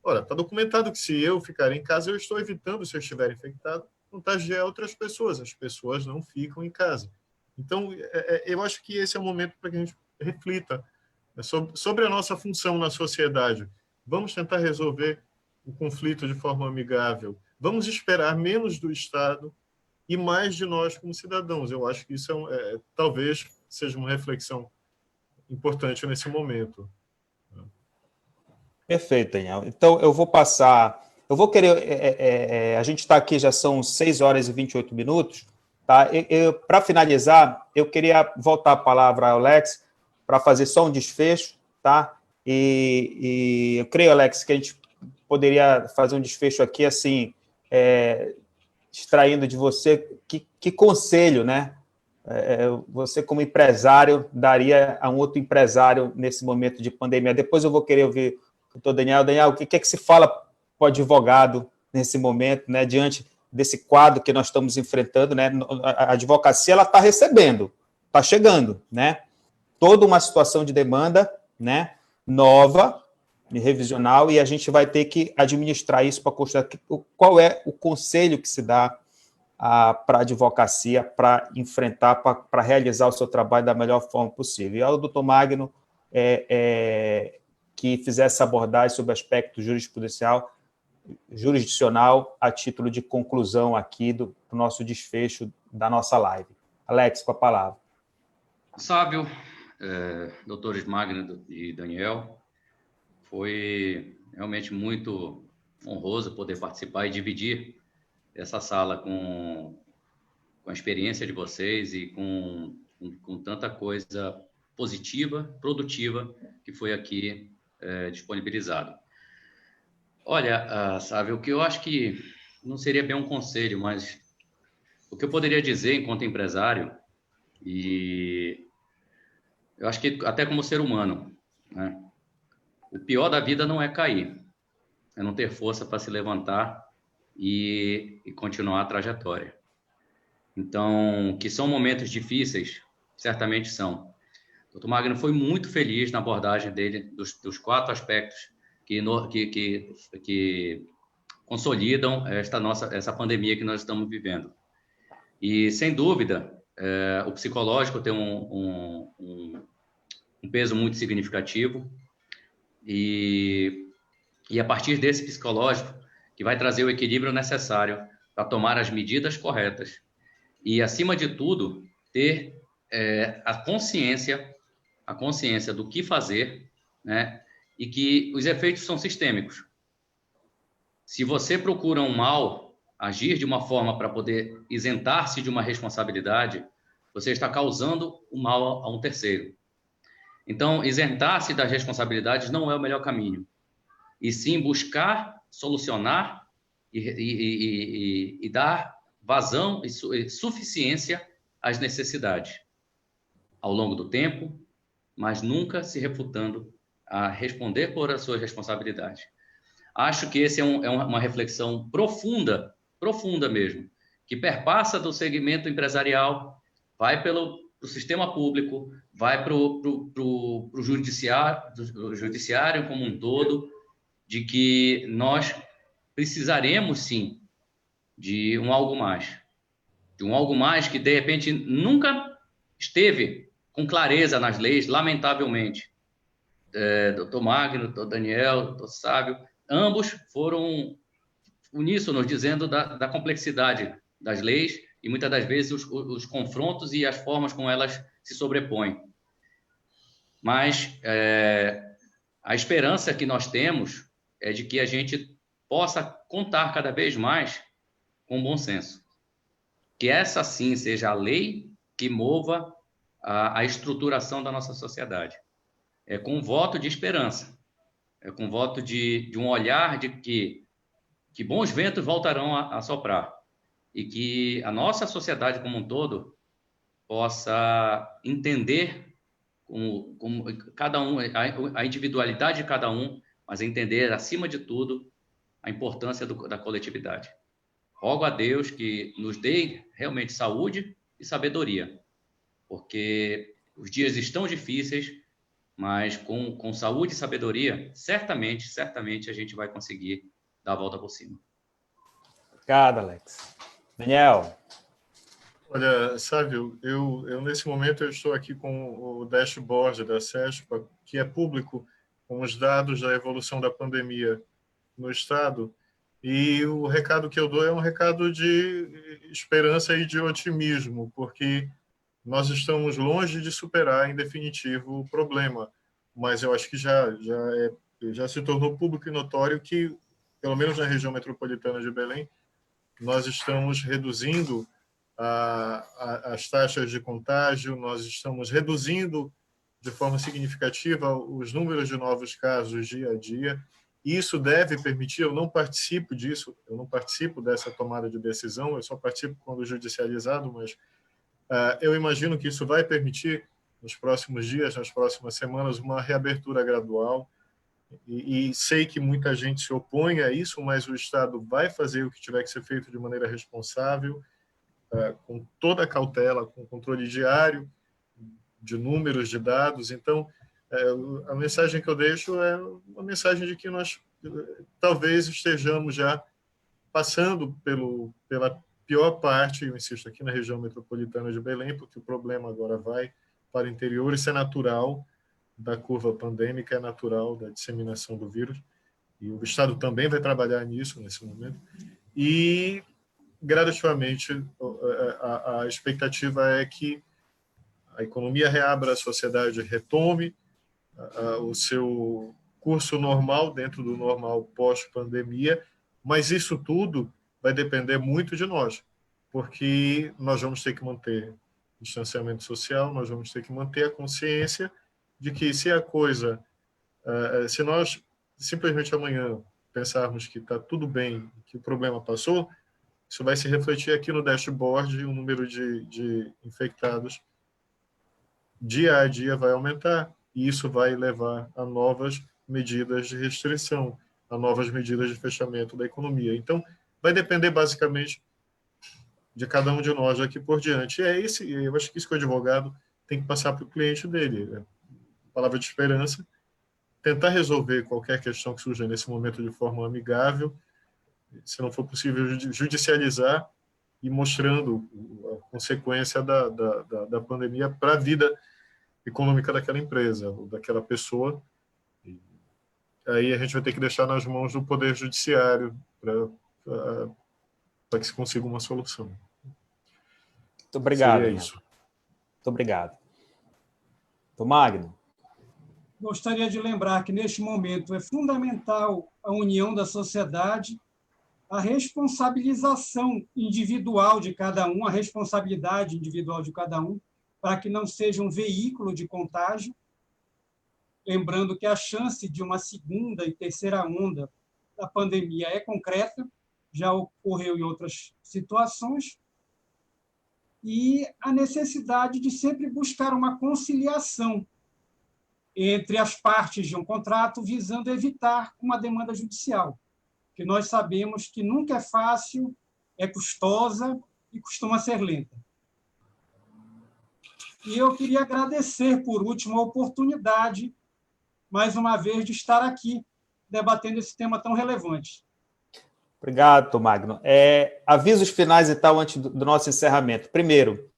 Ora, está documentado que se eu ficar em casa, eu estou evitando, se eu estiver infectado, contagiar outras pessoas. As pessoas não ficam em casa. Então, eu acho que esse é o momento para que a gente reflita sobre a nossa função na sociedade. Vamos tentar resolver o conflito de forma amigável. Vamos esperar menos do Estado e mais de nós como cidadãos. Eu acho que isso talvez seja uma reflexão importante nesse momento. Perfeito, Daniel. Então, eu vou querer, a gente está aqui, já são 6 horas e 28 minutos, tá? Para finalizar, eu queria voltar a palavra ao Alex para fazer só um desfecho, tá? E eu creio, Alex, que a gente poderia fazer um desfecho aqui, assim, extraindo de você que conselho, né? Você, como empresário, daria a um outro empresário nesse momento de pandemia. Depois eu vou querer ouvir o doutor Daniel. Daniel, o que é que se fala para o advogado nesse momento, né, diante desse quadro que nós estamos enfrentando, né? A advocacia ela está recebendo, está chegando, né? Toda uma situação de demanda, né, nova, revisional, e a gente vai ter que administrar isso para construir. Qual é o conselho que se dá para a advocacia, para enfrentar, para realizar o seu trabalho da melhor forma possível? E ao doutor Magno, que fizesse abordagem sobre o aspecto jurisdicional a título de conclusão aqui do nosso desfecho da nossa live. Alex, com a palavra. Sábio, doutores Magno e Daniel, foi realmente muito honroso poder participar e dividir essa sala com a experiência de vocês e com tanta coisa positiva, produtiva, que foi aqui disponibilizado. Olha, sabe, o que eu acho que não seria bem um conselho, mas o que eu poderia dizer enquanto empresário, e eu acho que até como ser humano, né, o pior da vida não é cair, é não ter força para se levantar e continuar a trajetória. Então, que são momentos difíceis, certamente são. O Dr. Magno foi muito feliz na abordagem dele dos 4 aspectos que consolidam essa pandemia que nós estamos vivendo. E, sem dúvida, o psicológico tem um peso muito significativo e a partir desse psicológico que vai trazer o equilíbrio necessário para tomar as medidas corretas e, acima de tudo, ter a consciência do que fazer, né? E que os efeitos são sistêmicos. Se você procura um mal, agir de uma forma para poder isentar-se de uma responsabilidade, você está causando o mal a um terceiro. Então, isentar-se das responsabilidades não é o melhor caminho, e sim buscar solucionar e dar vazão e suficiência às necessidades ao longo do tempo, mas nunca se refutando a responder por as suas responsabilidades. Acho que esse é uma reflexão profunda mesmo, que perpassa do segmento empresarial, vai pelo sistema público, vai para o judiciário como um todo, de que nós precisaremos, sim, de um algo mais. De um algo mais que, de repente, nunca esteve com clareza nas leis, lamentavelmente. Dr. Magno, Dr. Daniel, Dr. Sábio, ambos foram uníssonos dizendo da complexidade das leis e, muitas das vezes, os confrontos e as formas como elas se sobrepõem. Mas a esperança que nós temos é de que a gente possa contar cada vez mais com bom senso. Que essa, sim, seja a lei que mova a estruturação da nossa sociedade. É com um voto de esperança, é com um voto de um olhar de que bons ventos voltarão a soprar e que a nossa sociedade como um todo possa entender como cada um, a individualidade de cada um, mas entender, acima de tudo, a importância da coletividade. Rogo a Deus que nos dê realmente saúde e sabedoria, porque os dias estão difíceis, mas com saúde e sabedoria, certamente a gente vai conseguir dar a volta por cima. Obrigado, Alex. Daniel. Olha, Sávio, eu nesse momento eu estou aqui com o dashboard da CESPA, que é público, com os dados da evolução da pandemia no Estado, e o recado que eu dou é um recado de esperança e de otimismo, porque nós estamos longe de superar, em definitivo, o problema, mas eu acho que já se tornou público e notório que, pelo menos na região metropolitana de Belém, nós estamos reduzindo as taxas de contágio, nós estamos reduzindo de forma significativa os números de novos casos dia a dia. Isso deve permitir, eu não participo disso, eu não participo dessa tomada de decisão, eu só participo quando judicializado, mas eu imagino que isso vai permitir, nos próximos dias, nas próximas semanas, uma reabertura gradual, e sei que muita gente se opõe a isso, mas o Estado vai fazer o que tiver que ser feito de maneira responsável, com toda a cautela, com controle diário de números, de dados. Então, a mensagem que eu deixo é uma mensagem de que nós talvez estejamos já passando pela pior parte, eu insisto, aqui na região metropolitana de Belém, porque o problema agora vai para o interior, isso é natural, da curva pandêmica, é natural da disseminação do vírus, e o Estado também vai trabalhar nisso nesse momento, e gradativamente a expectativa é que a economia reabra, a sociedade retome o seu curso normal, dentro do normal pós-pandemia, mas isso tudo vai depender muito de nós, porque nós vamos ter que manter distanciamento social, nós vamos ter que manter a consciência de que se nós simplesmente amanhã pensarmos que está tudo bem, que o problema passou, isso vai se refletir aqui no dashboard, o número de infectados dia a dia vai aumentar, e isso vai levar a novas medidas de restrição, a novas medidas de fechamento da economia. Então, vai depender basicamente de cada um de nós aqui por diante. Eu acho que isso que o advogado tem que passar para o cliente dele. Palavra de esperança, tentar resolver qualquer questão que surja nesse momento de forma amigável, se não for possível judicializar, e mostrando a consequência da pandemia para a vida econômica daquela empresa, ou daquela pessoa. Aí a gente vai ter que deixar nas mãos do Poder Judiciário para que se consiga uma solução. Muito obrigado. Seria isso. Muito obrigado. Então, Magno. Gostaria de lembrar que, neste momento, é fundamental a união da sociedade, a responsabilização individual de cada um, a responsabilidade individual de cada um, para que não seja um veículo de contágio. Lembrando que a chance de uma segunda e terceira onda da pandemia é concreta, já ocorreu em outras situações, e a necessidade de sempre buscar uma conciliação entre as partes de um contrato, visando evitar uma demanda judicial, que nós sabemos que nunca é fácil, é custosa e costuma ser lenta. E eu queria agradecer, por último, a oportunidade, mais uma vez, de estar aqui debatendo esse tema tão relevante. Obrigado, Magno. Avisos finais e tal, antes do nosso encerramento. Primeiro,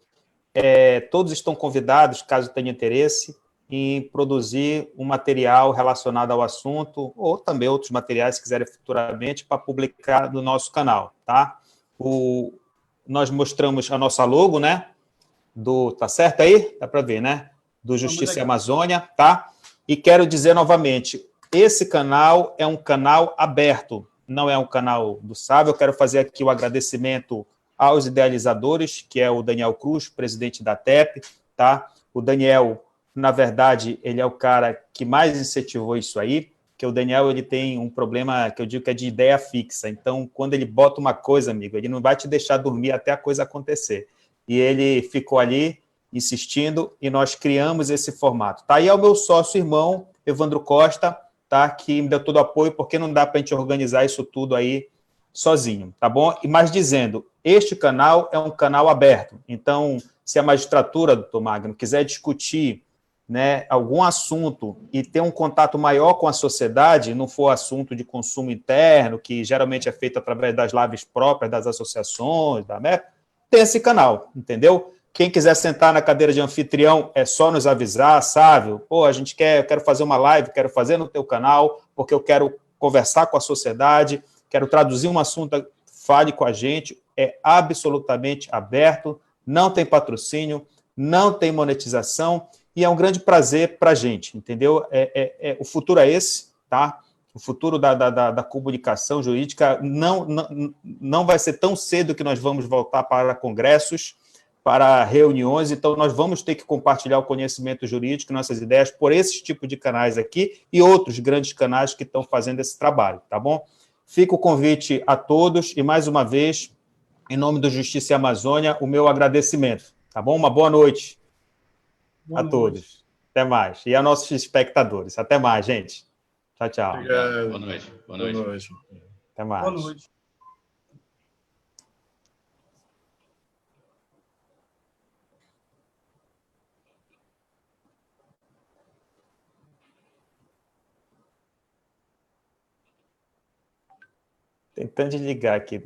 todos estão convidados, caso tenham interesse, em produzir um material relacionado ao assunto, ou também outros materiais, se quiserem futuramente, para publicar no nosso canal, tá? Nós mostramos a nossa logo, né? Tá certo aí? Dá para ver, né? Do Justiça e Amazônia, tá? E quero dizer novamente, esse canal é um canal aberto, não é um canal do Sábio. Eu quero fazer aqui o agradecimento aos idealizadores, que é o Daniel Cruz, presidente da TEP, tá? O Daniel, na verdade, ele é o cara que mais incentivou isso aí, porque o Daniel ele tem um problema que eu digo que é de ideia fixa. Então, quando ele bota uma coisa, amigo, ele não vai te deixar dormir até a coisa acontecer. E ele ficou ali insistindo e nós criamos esse formato. Tá aí é o meu sócio-irmão, Evandro Costa, tá? Que me deu todo o apoio, porque não dá para a gente organizar isso tudo aí sozinho, tá bom? Mas dizendo, este canal é um canal aberto. Então, se a magistratura, doutor Magno, quiser discutir, né, algum assunto e ter um contato maior com a sociedade, não for assunto de consumo interno, que geralmente é feito através das lives próprias das associações, da MEP, tem esse canal, entendeu? Quem quiser sentar na cadeira de anfitrião, é só nos avisar, Sávio. Pô, eu quero fazer uma live, quero fazer no teu canal, porque eu quero conversar com a sociedade, quero traduzir um assunto, fale com a gente, é absolutamente aberto, não tem patrocínio, não tem monetização, e é um grande prazer para a gente, entendeu? O futuro é esse, tá? O futuro da comunicação jurídica não vai ser tão cedo que nós vamos voltar para congressos, para reuniões, então nós vamos ter que compartilhar o conhecimento jurídico, nossas ideias, por esse tipo de canais aqui e outros grandes canais que estão fazendo esse trabalho, tá bom? Fica o convite a todos e, mais uma vez, em nome do Justiça e Amazônia, o meu agradecimento, tá bom? Uma boa noite a todos. Até mais. E a nossos espectadores. Até mais, gente. Tchau, tchau. Obrigado. Boa noite. Boa noite. Boa noite. Até mais. Boa noite. Tentando desligar aqui.